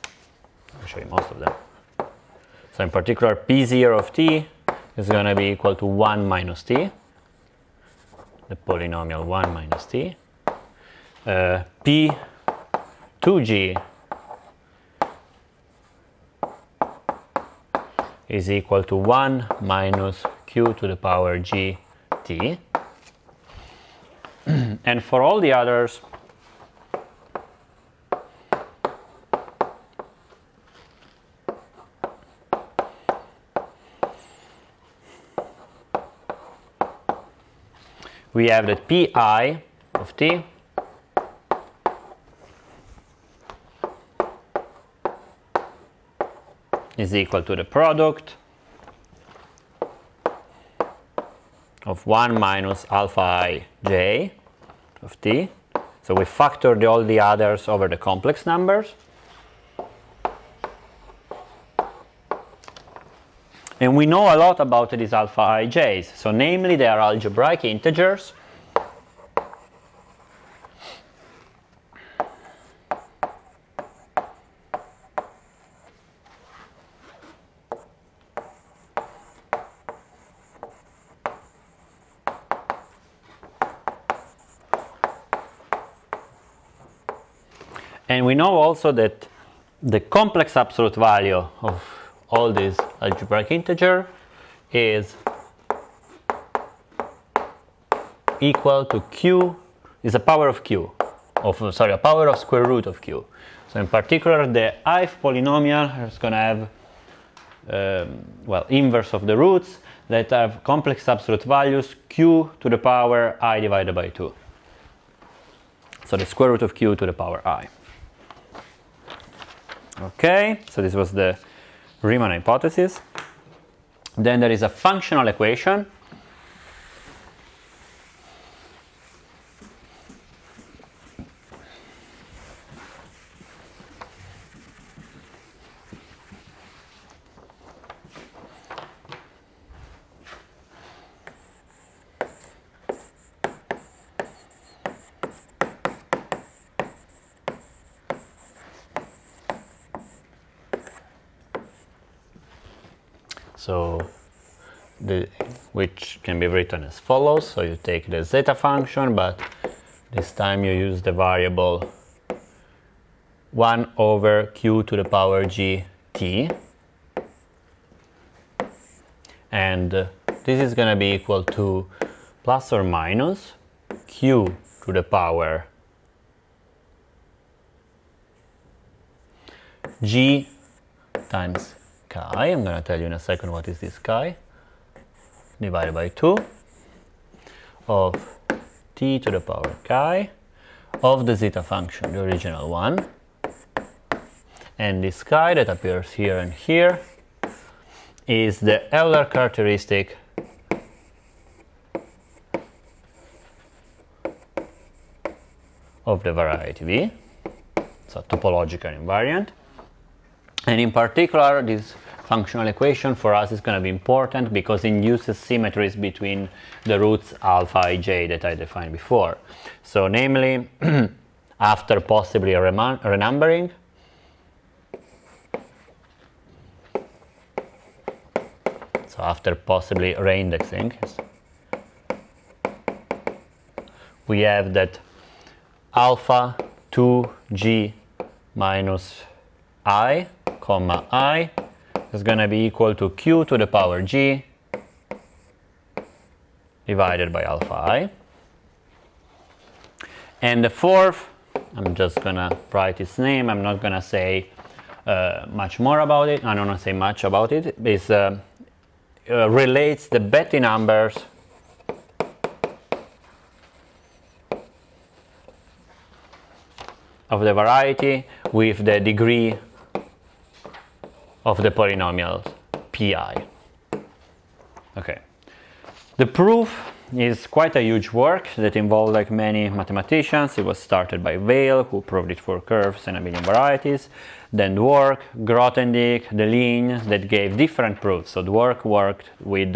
Speaker 1: I'll show you most of them. So in particular, P0 of t is going to be equal to 1 minus t. The polynomial 1 minus t. P2g is equal to 1 minus q to the power g t. And for all the others, we have that pi of t is equal to the product of 1 minus alpha I j of t. So we factored all the others over the complex numbers. And we know a lot about these alpha ij's. So namely, they are algebraic integers. And we know also that the complex absolute value of all these algebraic integer is equal to q, is a power of q, a power of square root of q. So in particular, the ith polynomial is going to have, inverse of the roots that have complex absolute values q to the power I divided by 2. So the square root of q to the power I. Okay, so this was the Riemann hypothesis. Then there is a functional equation. So which can be written as follows. So you take the zeta function, but this time you use the variable 1 over q to the power g t, and this is going to be equal to plus or minus q to the power g times chi. I'm going to tell you in a second what is this chi, divided by 2 of t to the power chi of the zeta function, the original one, and this chi that appears here and here is the Euler characteristic of the variety V, so topological invariant. And in particular, this functional equation for us is going to be important because it induces symmetries between the roots alpha ij that I defined before. So namely, after possibly renumbering, so after possibly reindexing, we have that alpha 2g minus I comma I is going to be equal to q to the power g divided by alpha I. And the fourth, I'm just going to write its name, I'm not going to say much more about it, I don't want to say much about it, is relates the Betti numbers of the variety with the degree of the polynomial pi. Okay. The proof is quite a huge work that involved like many mathematicians. It was started by Weil, who proved it for curves and abelian varieties. Then Dwork, Grothendieck, Deligne, that gave different proofs. So Dwork worked with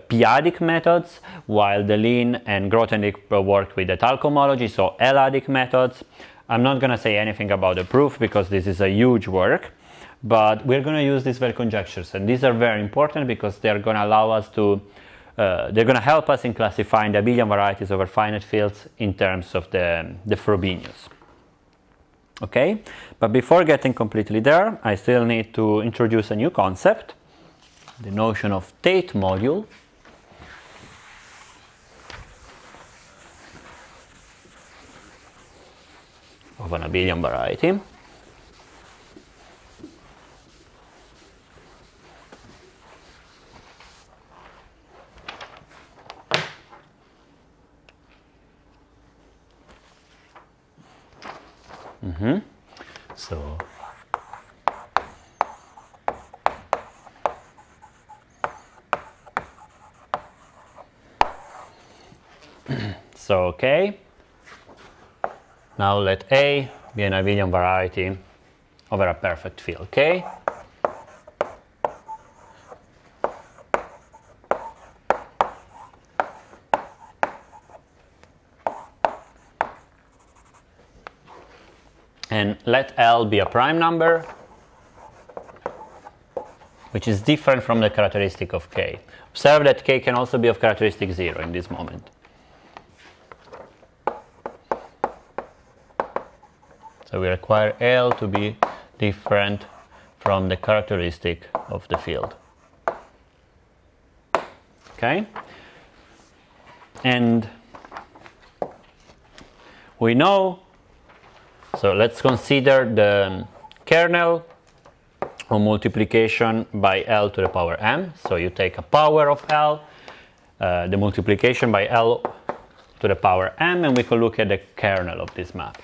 Speaker 1: p-adic methods, while Deligne and Grothendieck worked with the Tal cohomology, so L-adic methods. I'm not going to say anything about the proof because this is a huge work, but we're going to use these Weil conjectures, and these are very important because they're going to allow us to they're going to help us in classifying the abelian varieties over finite fields in terms of the Frobenius. Okay, but before getting completely there, I still need to introduce a new concept, the notion of Tate module. Of an abelian variety. So okay. Now let A be an abelian variety over a perfect field K. And let L be a prime number, which is different from the characteristic of K. Observe that K can also be of characteristic 0 in this moment. So we require L to be different from the characteristic of the field. Okay? And we know, so let's consider the kernel of multiplication by L to the power m. So you take a power of L, the multiplication by L to the power m, and we can look at the kernel of this map.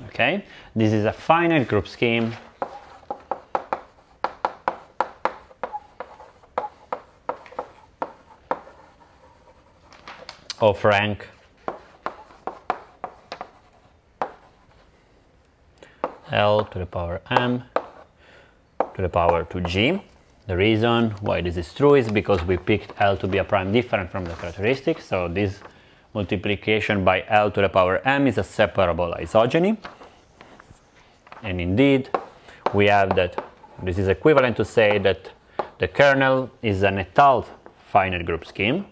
Speaker 1: Okay, this is a finite group scheme of rank L to the power m to the power 2g. The reason why this is true is because we picked L to be a prime different from the characteristic, so this multiplication by L to the power m is a separable isogeny. And indeed, we have that this is equivalent to say that the kernel is an étale finite group scheme.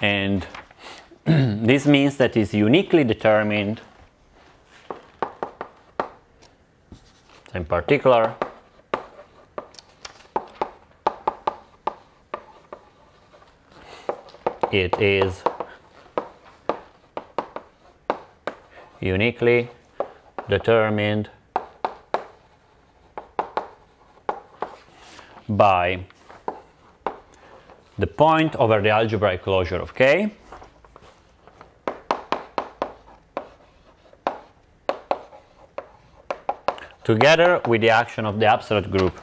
Speaker 1: and this means that is uniquely determined. In particular, it is uniquely determined by the point over the algebraic closure of K together with the action of the absolute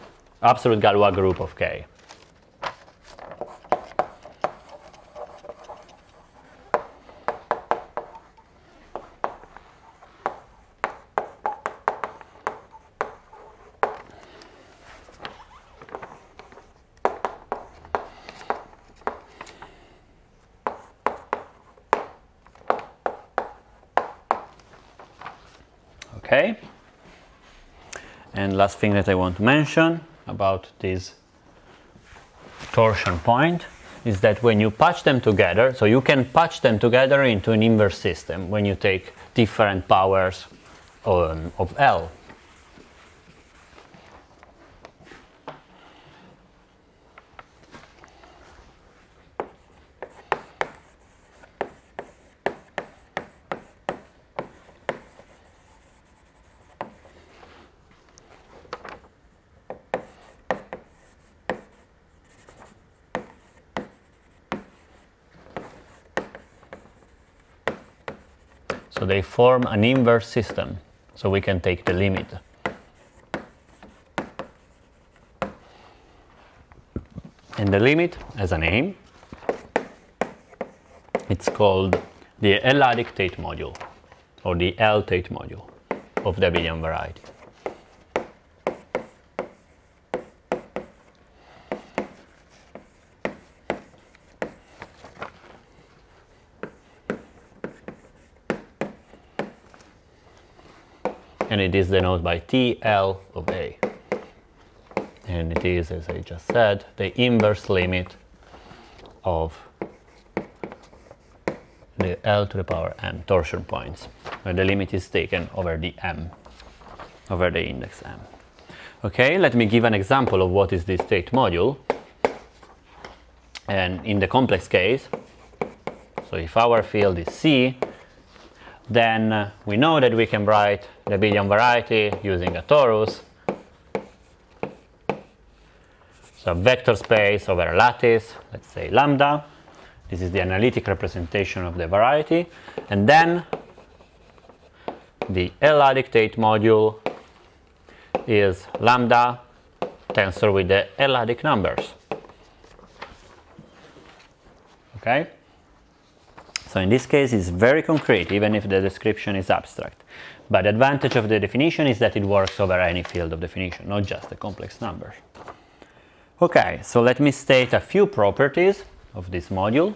Speaker 1: Galois group of K. Okay. And last thing that I want to mention about this torsion point is that when you patch them together, so you can patch them together into an inverse system when you take different powers of L. So they form an inverse system, so we can take the limit. And the limit has a name. It's called the L-adic Tate module, or the L-Tate module of the Abelian variety. And it is denoted by TL of A. And it is, as I just said, the inverse limit of the L to the power m torsion points, where the limit is taken over the m, over the index m. Okay, let me give an example of what is this Tate module. And in the complex case, so if our field is C, then we know that we can write the Abelian variety using a torus. So a vector space over a lattice, let's say lambda. This is the analytic representation of the variety. And then the L-adic Tate module is lambda tensor with the L-adic numbers. Okay? So in this case, it's very concrete, even if the description is abstract. But the advantage of the definition is that it works over any field of definition, not just the complex numbers. Okay, so let me state a few properties of this module.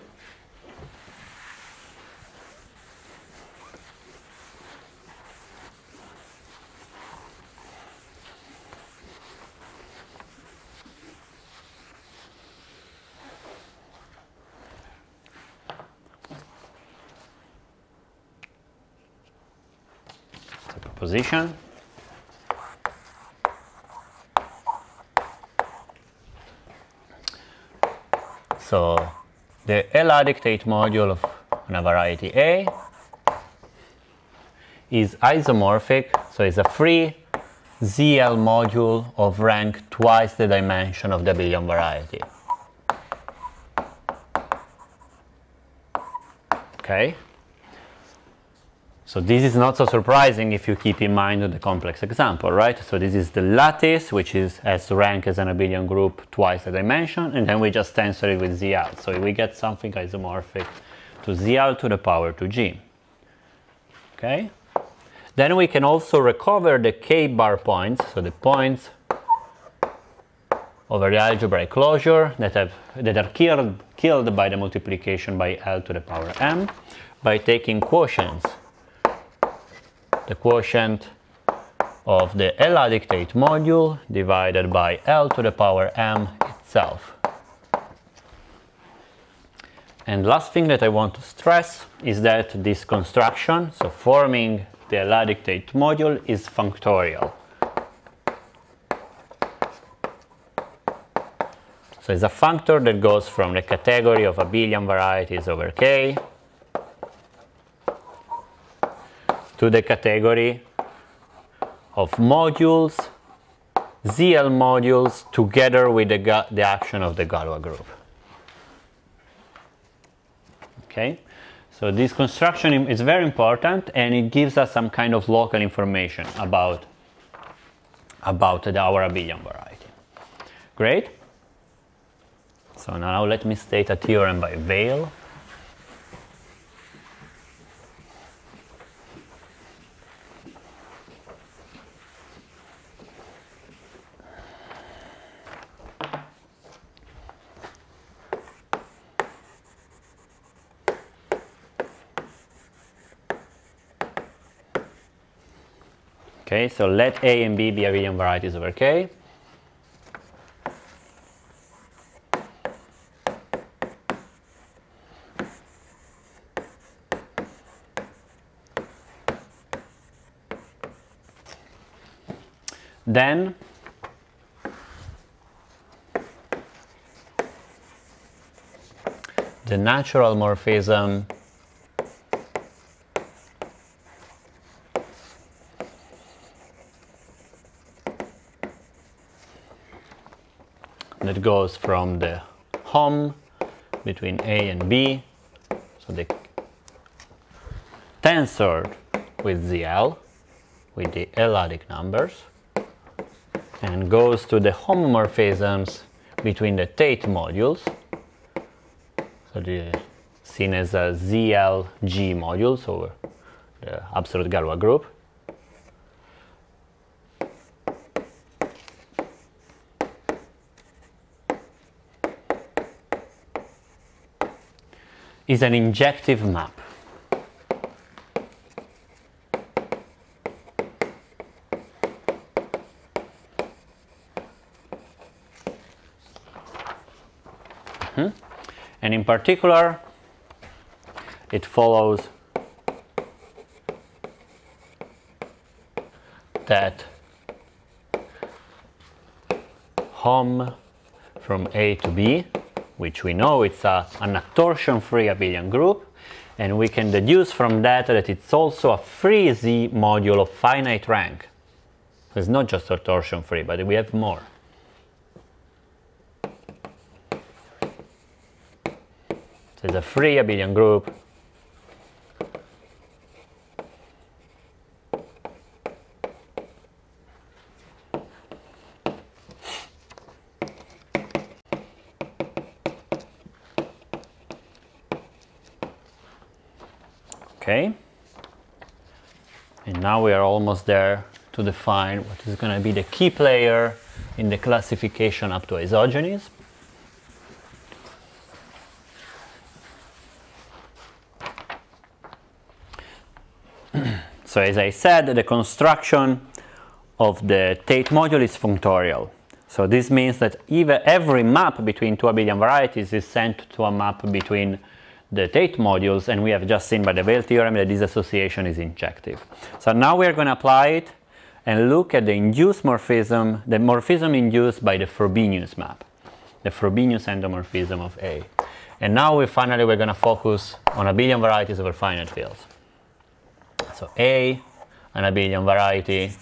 Speaker 1: Position. So the L-adic Tate module of a variety A is isomorphic, so it's a free ZL module of rank twice the dimension of the Abelian variety. Okay? So this is not so surprising if you keep in mind the complex example, right? So this is the lattice, which has rank as an Abelian group twice the dimension, and then we just tensor it with ZL. So we get something isomorphic to ZL to the power 2G. Okay? Then we can also recover the K-bar points, so the points over the algebraic closure that are killed by the multiplication by L to the power m, by taking quotients. The quotient of the L-adic Tate module divided by L to the power m itself. And last thing that I want to stress is that this construction, so forming the L-adic Tate module, is functorial. So it's a functor that goes from the category of abelian varieties over K to the category of modules, ZL modules, together with the action of the Galois group. Okay, so this construction is very important, and it gives us some kind of local information about our abelian variety. Great. So now let me state a theorem by Weil. Okay, so let A and B be abelian varieties over K. Then the natural morphism that goes from the hom between A and B, so the tensored with ZL, with the L-adic numbers, and goes to the homomorphisms between the Tate modules, so seen as a ZLG module, so the absolute Galois group, is an injective map. And in particular, it follows that hom from A to B, which we know it's an torsion-free abelian group, and we can deduce from that that it's also a free Z module of finite rank. So it's not just a torsion-free, but we have more. So it's a free abelian group okay, and now we are almost there to define what is going to be the key player in the classification up to isogenies. So as I said, the construction of the Tate module is functorial. So this means that every map between two abelian varieties is sent to a map between the Tate modules, and we have just seen by the Weil theorem that this association is injective. So now we are going to apply it and look at the induced morphism, the morphism induced by the Frobenius map, the Frobenius endomorphism of A. And now we're going to focus on abelian varieties over finite fields. So A, an abelian variety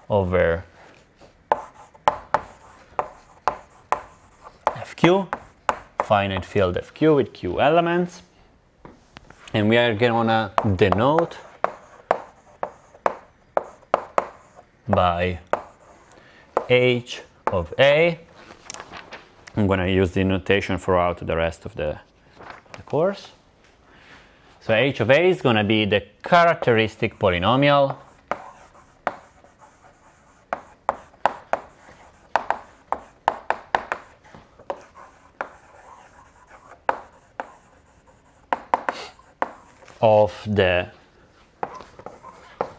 Speaker 1: over FQ, finite field FQ with Q elements, and we are going to denote by H of A. I'm going to use the notation throughout the rest of the course. So H of A is going to be the characteristic polynomial of the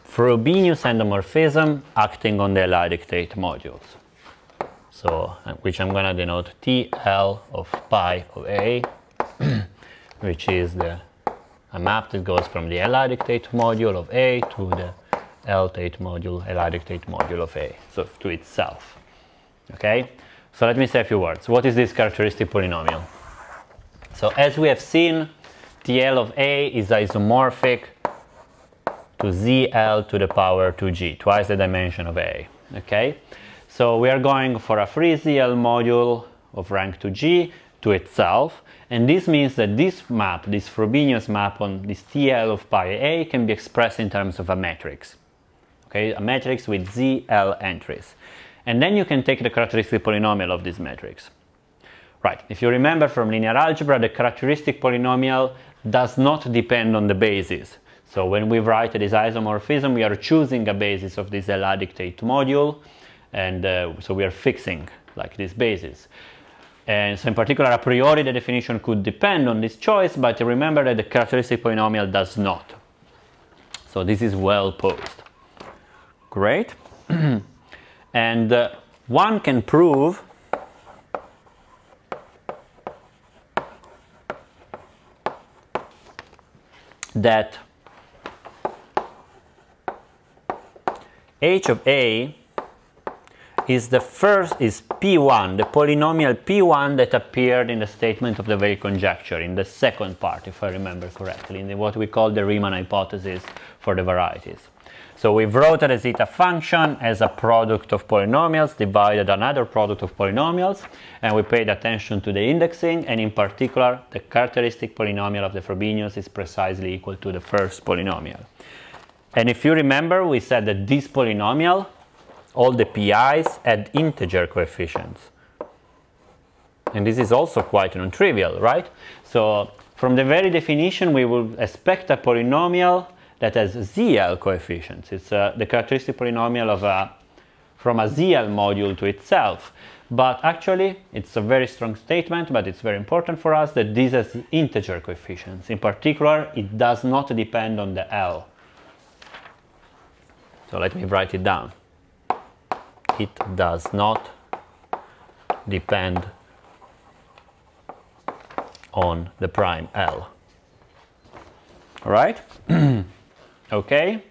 Speaker 1: Frobenius endomorphism acting on the L-adic Tate modules. So, which I'm going to denote TL of pi of A which is a map that goes from the Li dictate module of A to the L dictate module of A, so to itself. Okay, so let me say a few words. What is this characteristic polynomial? So as we have seen, TL of A is isomorphic to ZL to the power 2G, twice the dimension of A. Okay, so we are going for a free ZL module of rank 2G to itself, and this means that this map, this Frobenius map on this TL of pi A, can be expressed in terms of a matrix. Okay, a matrix with ZL entries. And then you can take the characteristic polynomial of this matrix. Right, if you remember from linear algebra, the characteristic polynomial does not depend on the basis. So when we write this isomorphism, we are choosing a basis of this Li dictate module, and so we are fixing like this basis. And so in particular, a priori the definition could depend on this choice, but remember that the characteristic polynomial does not. So this is well posed. Great. And one can prove that h of A is P1, the polynomial P1 that appeared in the statement of the Weil conjecture, in the second part, if I remember correctly, in what we call the Riemann hypothesis for the varieties. So we wrote the zeta function as a product of polynomials divided another product of polynomials, and we paid attention to the indexing, and in particular the characteristic polynomial of the Frobenius is precisely equal to the first polynomial. And if you remember, we said that this polynomial, all the pi's had integer coefficients. And this is also quite non-trivial, right? So from the very definition, we will expect a polynomial that has ZL coefficients. It's the characteristic polynomial of from a ZL module to itself. But actually, it's a very strong statement, but it's very important for us that this has integer coefficients. In particular, it does not depend on the L. So let me write it down. It does not depend on the prime L. All right? Okay.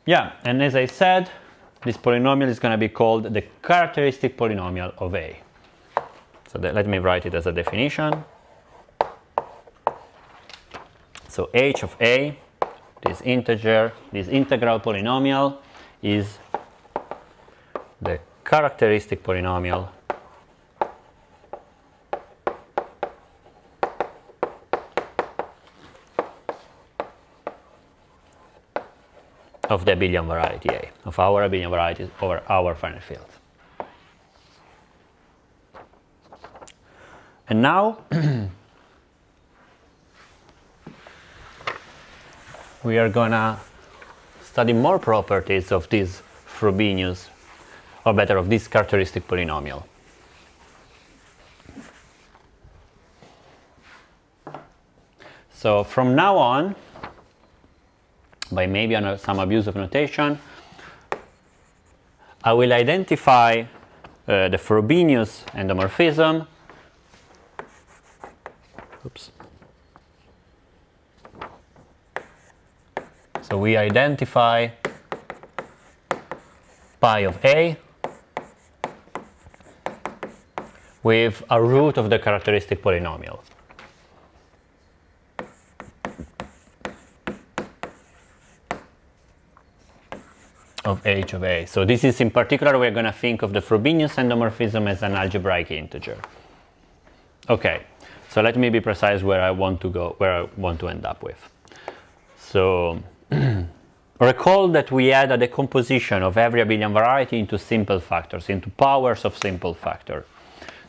Speaker 1: Yeah, and as I said, this polynomial is going to be called the characteristic polynomial of A. So let me write it as a definition. So h of A, this integral polynomial, is the characteristic polynomial of the Abelian variety A, of our Abelian varieties over our finite fields. And now we are gonna study more properties of this Frobenius, or better, of this characteristic polynomial. So from now on, by maybe some abuse of notation, I will identify the Frobenius endomorphism. Oops. So we identify pi of A with a root of the characteristic polynomial. Of h of A. So this is, in particular, we're going to think of the Frobenius endomorphism as an algebraic integer. Okay, so let me be precise where I want to go, where I want to end up with. So recall that we had a decomposition of every Abelian variety into simple factors, into powers of simple factor.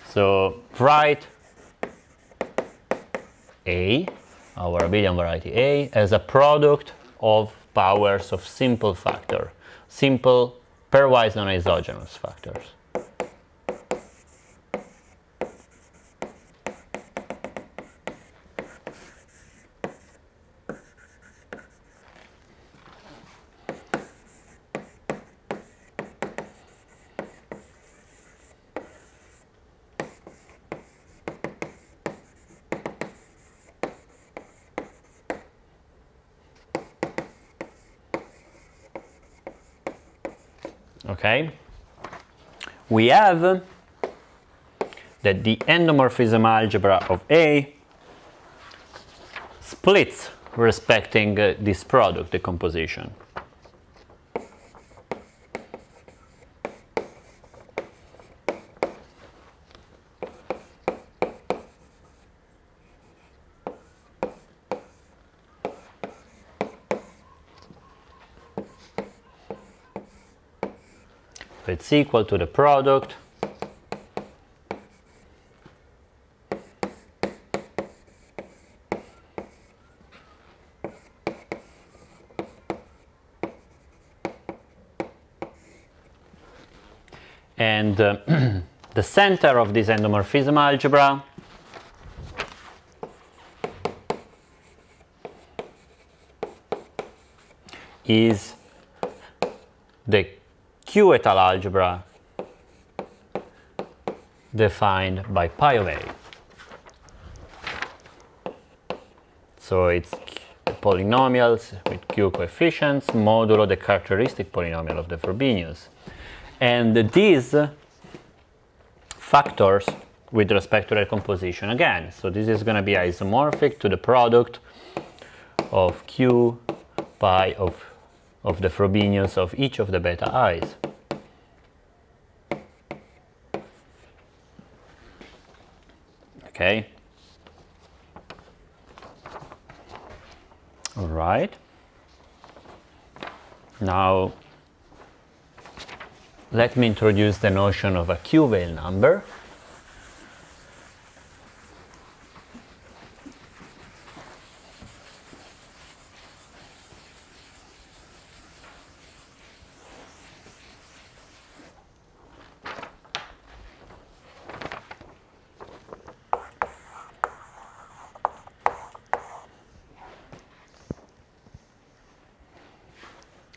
Speaker 1: So write A, our Abelian variety A, as a product of powers of simple factor. Simple pairwise non-isogenoous factors. Okay, we have that the endomorphism algebra of A splits respecting this product decomposition. So it's equal to the product and the center of this endomorphism algebra is the Q et al. Algebra defined by pi of A. So it's polynomials with Q coefficients modulo the characteristic polynomial of the Frobenius. And these factors with respect to their composition again. So this is going to be isomorphic to the product of Q pi of the Frobenius of each of the beta i's. Okay. All right. Now let me introduce the notion of a Q-Weyl number.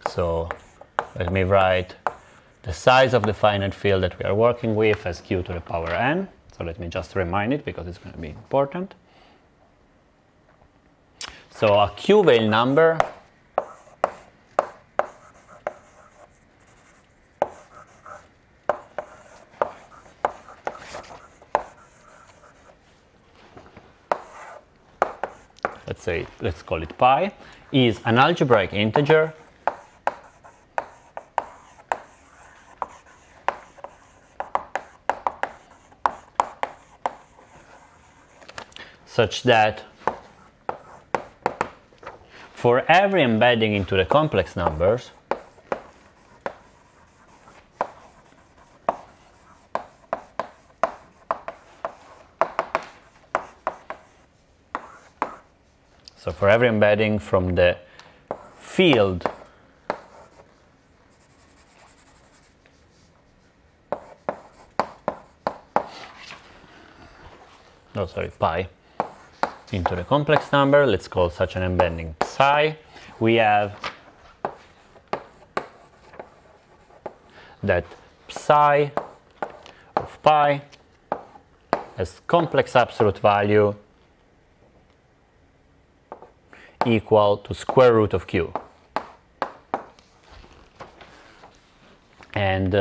Speaker 1: So let me write the size of the finite field that we are working with as q to the power n. So let me just remind it because it's going to be important. So a Q-Weyl number let's call it pi, is an algebraic integer such that for every embedding into the complex numbers, so for every embedding from the field pi into the complex number, let's call such an embedding psi, we have that psi of pi has complex absolute value equal to square root of q. And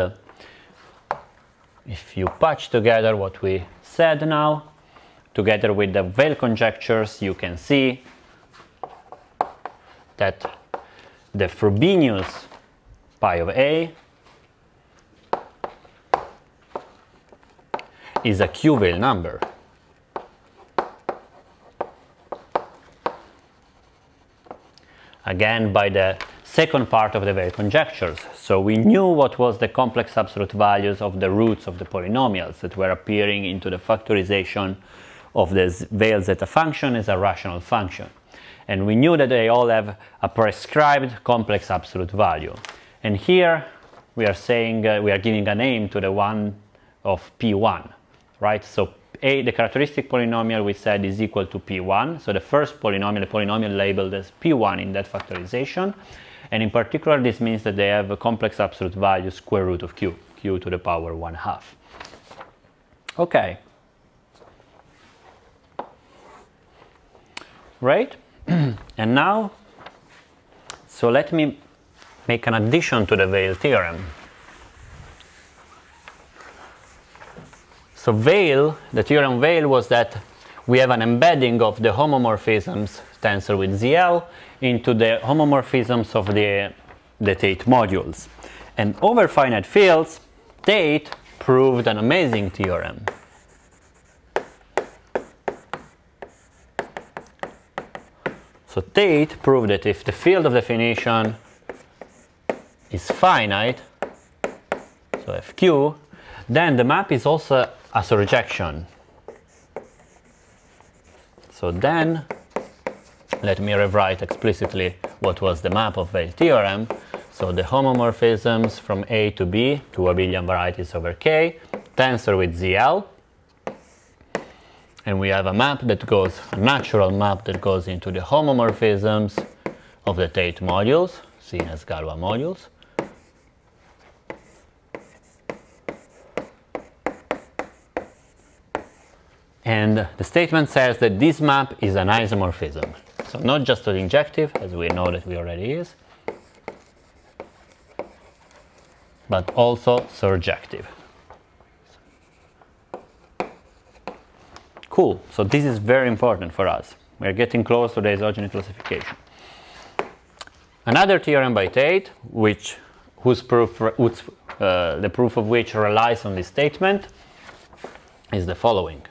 Speaker 1: if you patch together what we said now, together with the Weyl conjectures, you can see that the Frobenius pi of A is a Q-Weyl number. Again, by the second part of the Weyl conjectures. So we knew what was the complex absolute values of the roots of the polynomials that were appearing into the factorization of the Weyl zeta function as a rational function. And we knew that they all have a prescribed complex absolute value. And here we are saying, we are giving a name to the one of P1, right? So A, the characteristic polynomial we said is equal to P1. So the first polynomial, the polynomial labeled as P1 in that factorization. And in particular, this means that they have a complex absolute value square root of q, q to the power 1/2. Okay. Right? And now, so let me make an addition to the Weyl theorem. So Veil, the theorem Veil was that we have an embedding of the homomorphisms tensor with ZL into the homomorphisms of the Tate modules. And over finite fields, Tate proved an amazing theorem. So Tate proved that if the field of definition is finite, so FQ, then the map is also a surjection. So then, let me rewrite explicitly what was the map of Veil theorem. So the homomorphisms from A to B, two abelian varieties over K, tensor with ZL. And we have a map that goes, a natural map that goes into the homomorphisms of the Tate modules, seen as Galois modules. And the statement says that this map is an isomorphism. So not just an injective, as we know that we already is, but also surjective. Cool, so this is very important for us. We're getting close to the isogeny classification. Another theorem by Tate, the proof of which relies on this statement, is the following.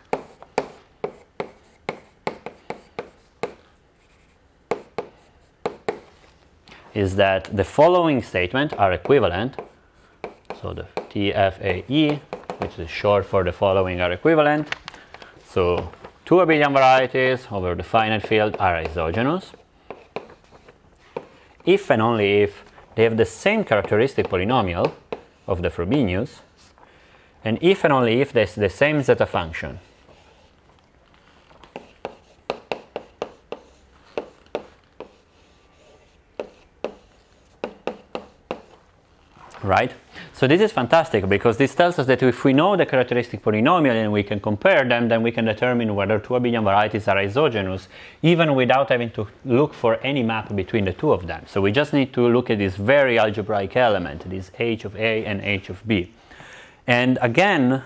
Speaker 1: Is that the following statements are equivalent. So the TFAE, which is short for the following, are equivalent. So two abelian varieties over the finite field are isogenous if and only if they have the same characteristic polynomial of the Frobenius, and if and only if there's the same zeta function. Right? So this is fantastic because this tells us that if we know the characteristic polynomial and we can compare them, then we can determine whether two abelian varieties are isogenous even without having to look for any map between the two of them. So we just need to look at this very algebraic element, this h of A and h of B. And again,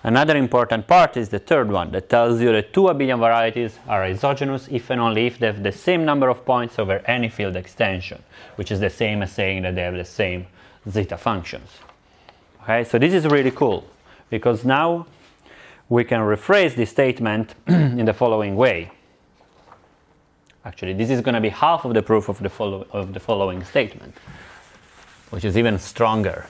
Speaker 1: another important part is the third one that tells you that two abelian varieties are isogenous if and only if they have the same number of points over any field extension, which is the same as saying that they have the same zeta functions. Okay, so this is really cool because now we can rephrase this statement in the following way. Actually, this is going to be half of the proof of the following statement, which is even stronger.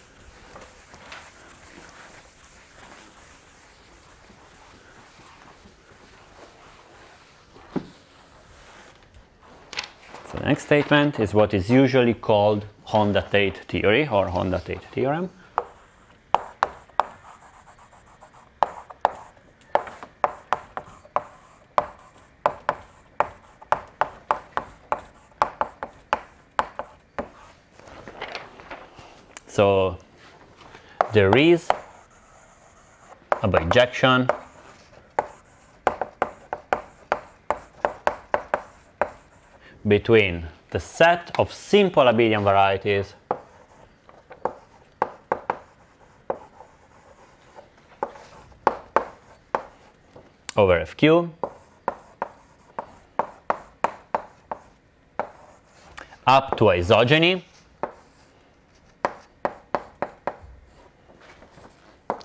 Speaker 1: So the next statement is what is usually called Honda-Tate theory or Honda-Tate theorem. So there is a bijection between the set of simple abelian varieties over FQ up to isogeny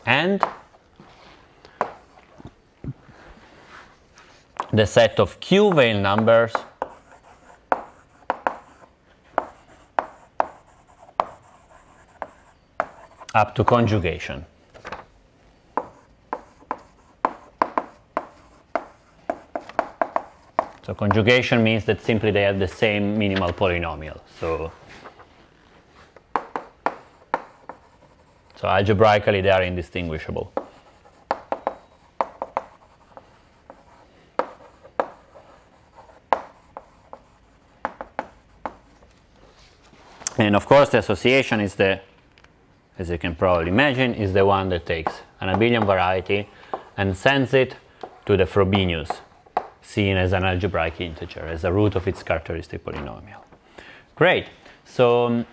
Speaker 1: and the set of Q Veil numbers up to conjugation. So conjugation means that simply they have the same minimal polynomial. So algebraically they are indistinguishable. And of course the association is the, as you can probably imagine, is the one that takes an abelian variety and sends it to the Frobenius, seen as an algebraic integer, as a root of its characteristic polynomial. Great. So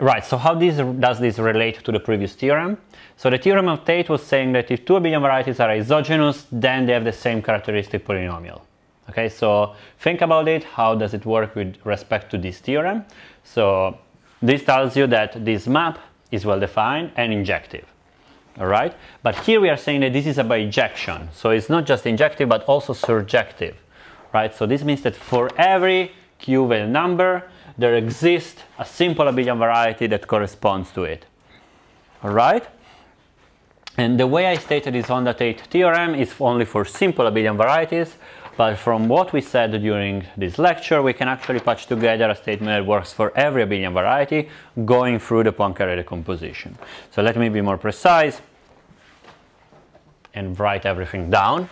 Speaker 1: Right, so how does this relate to the previous theorem? So the theorem of Tate was saying that if two abelian varieties are isogenous, then they have the same characteristic polynomial. Okay, so think about it. How does it work with respect to this theorem? So this tells you that this map is well defined and injective. All right, but here we are saying that this is a bijection. So it's not just injective, but also surjective. Right, so this means that for every q-value number, there exists a simple abelian variety that corresponds to it. All right? And the way I stated this on the Tate theorem is only for simple abelian varieties, but from what we said during this lecture, we can actually patch together a statement that works for every abelian variety going through the Poincare decomposition. So let me be more precise and write everything down.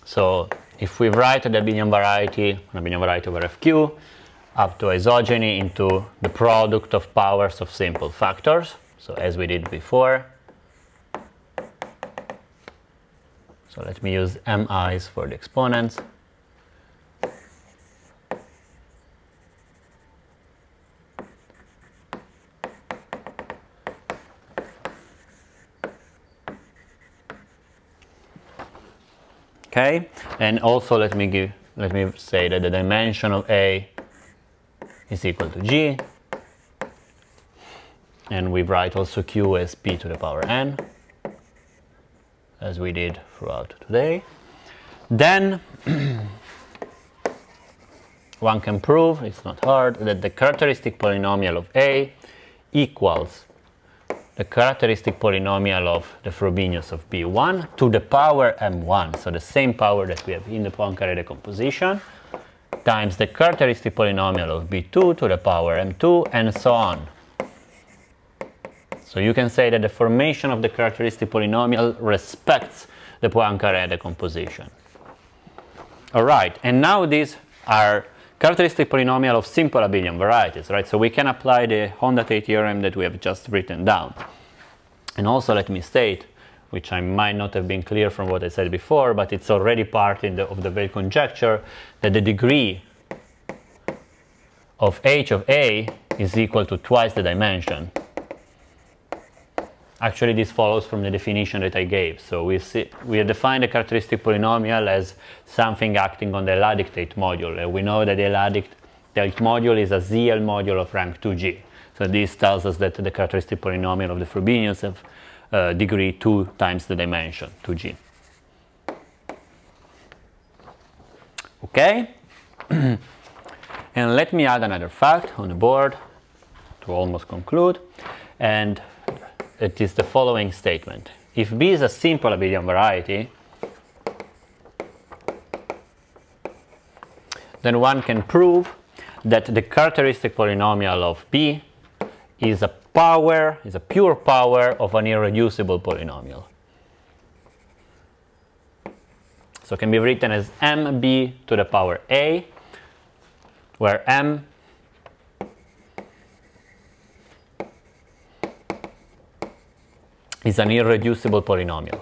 Speaker 1: So if we write the abelian variety, an abelian variety over Fq, up to isogeny into the product of powers of simple factors, so as we did before. So let me use mi's for the exponents. Okay, and also let me say that the dimension of A is equal to G, and we write also Q as P to the power n, as we did throughout today. Then one can prove, it's not hard, that the characteristic polynomial of A equals the characteristic polynomial of the Frobenius of B1 to the power m1, so the same power that we have in the Poincare decomposition, times the characteristic polynomial of B2 to the power m2, and so on. So you can say that the formation of the characteristic polynomial respects the Poincare decomposition. All right, and now these are characteristic polynomial of simple abelian varieties, right? So we can apply the Honda-Tate theorem that we have just written down. And also let me state, which I might not have been clear from what I said before, but it's already part of the Weil conjecture, that the degree of h of A is equal to twice the dimension. Actually, this follows from the definition that I gave. So we define the characteristic polynomial as something acting on the L-adic Tate module. And we know that the L-adic Tate module is a ZL module of rank 2G. So this tells us that the characteristic polynomial of the Frobenius have degree 2 times the dimension, 2G. Okay? And let me add another fact on the board to almost conclude. And it is the following statement. If B is a simple abelian variety, then one can prove that the characteristic polynomial of B is a pure power of an irreducible polynomial. So it can be written as mb to the power A, where m is an irreducible polynomial.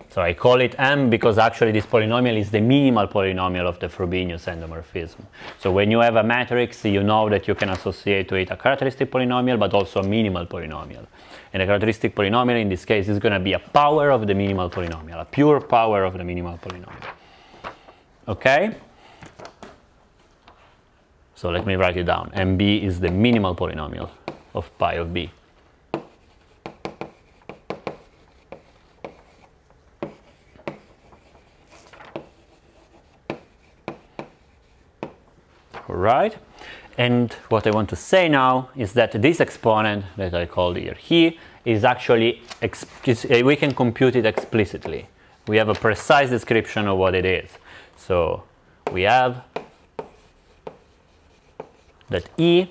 Speaker 1: So I call it M because actually this polynomial is the minimal polynomial of the Frobenius endomorphism. So when you have a matrix, you know that you can associate to it a characteristic polynomial, but also a minimal polynomial. And the characteristic polynomial in this case is going to be a power of the minimal polynomial, a pure power of the minimal polynomial. Okay? So let me write it down. MB is the minimal polynomial of pi of B. Right, and what I want to say now is that this exponent that I called here he is actually, we can compute it explicitly. We have a precise description of what it is. So we have that E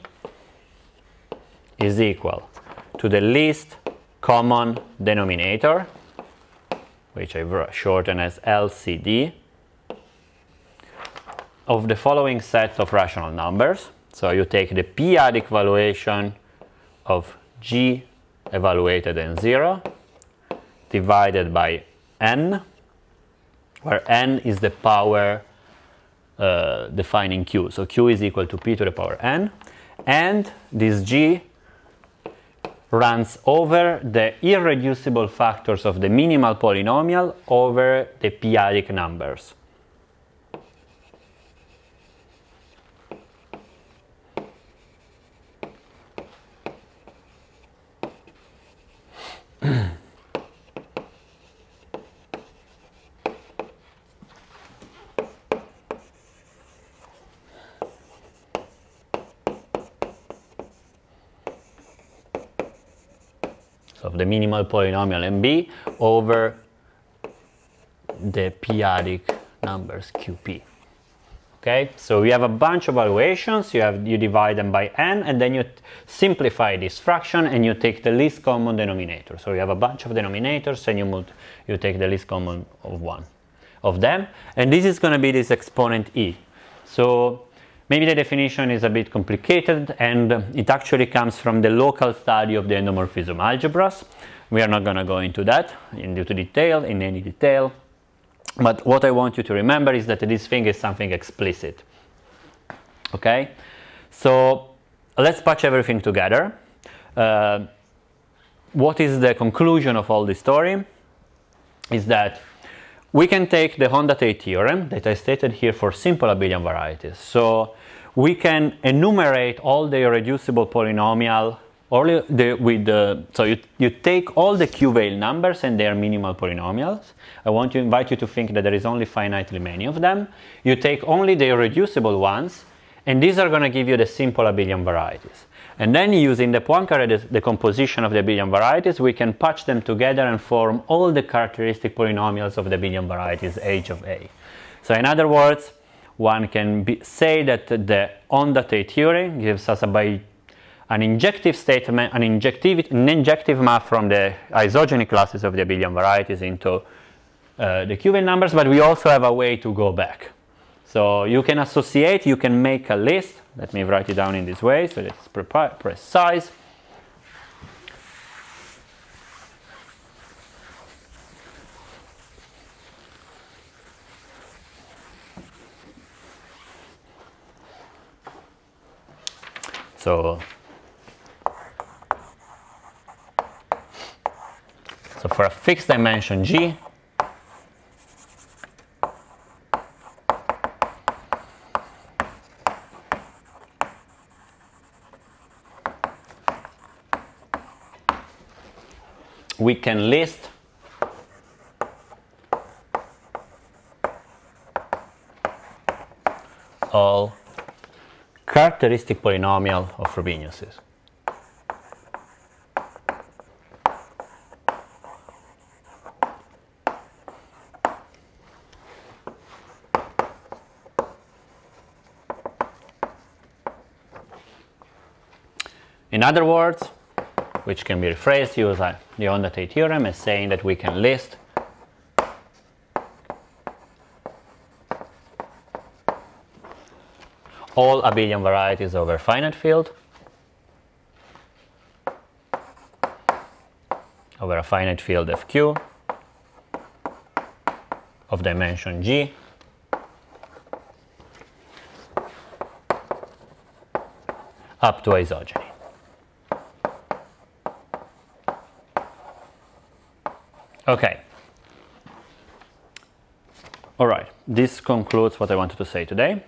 Speaker 1: is equal to the least common denominator which I shorten as LCD, of the following set of rational numbers. So you take the p-adic valuation of G evaluated in 0 divided by n, where n is the power defining Q. So Q is equal to p to the power n, and this G runs over the irreducible factors of the minimal polynomial over the p-adic numbers. Of the minimal polynomial MB over the p-adic numbers QP. Okay, so we have a bunch of evaluations. You divide them by n, and then you simplify this fraction and you take the least common denominator. So you have a bunch of denominators and you take the least common of one of them, and this is going to be this exponent e. So maybe the definition is a bit complicated, and it actually comes from the local study of the endomorphism algebras. We are not going to go into that in any detail, but what I want you to remember is that this thing is something explicit. Okay, so let's patch everything together. What is the conclusion of all this story? Is that we can take the Honda-Tate theorem that I stated here for simple abelian varieties. So we can enumerate all the irreducible polynomial, so you take all the Q-Veil numbers and their minimal polynomials. I want to invite you to think that there is only finitely many of them. You take only the irreducible ones, and these are going to give you the simple abelian varieties. And then using the Poincare decomposition of the abelian varieties, we can patch them together and form all the characteristic polynomials of the abelian varieties H of A. So in other words, one can say that the Honda-Tate theorem gives us an injective statement, an injective map from the isogeny classes of the abelian varieties into the Q-Veil numbers, but we also have a way to go back. So you can associate, you can make a list. Let me write it down in this way so that it's precise. So for a fixed dimension G, we can list all characteristic polynomial of Frobeniuses. In other words, which can be rephrased, use the Honda-Tate theorem as saying that we can list all abelian varieties over finite field over a finite field Fq of dimension G up to isogeny. Okay. All right. This concludes what I wanted to say today.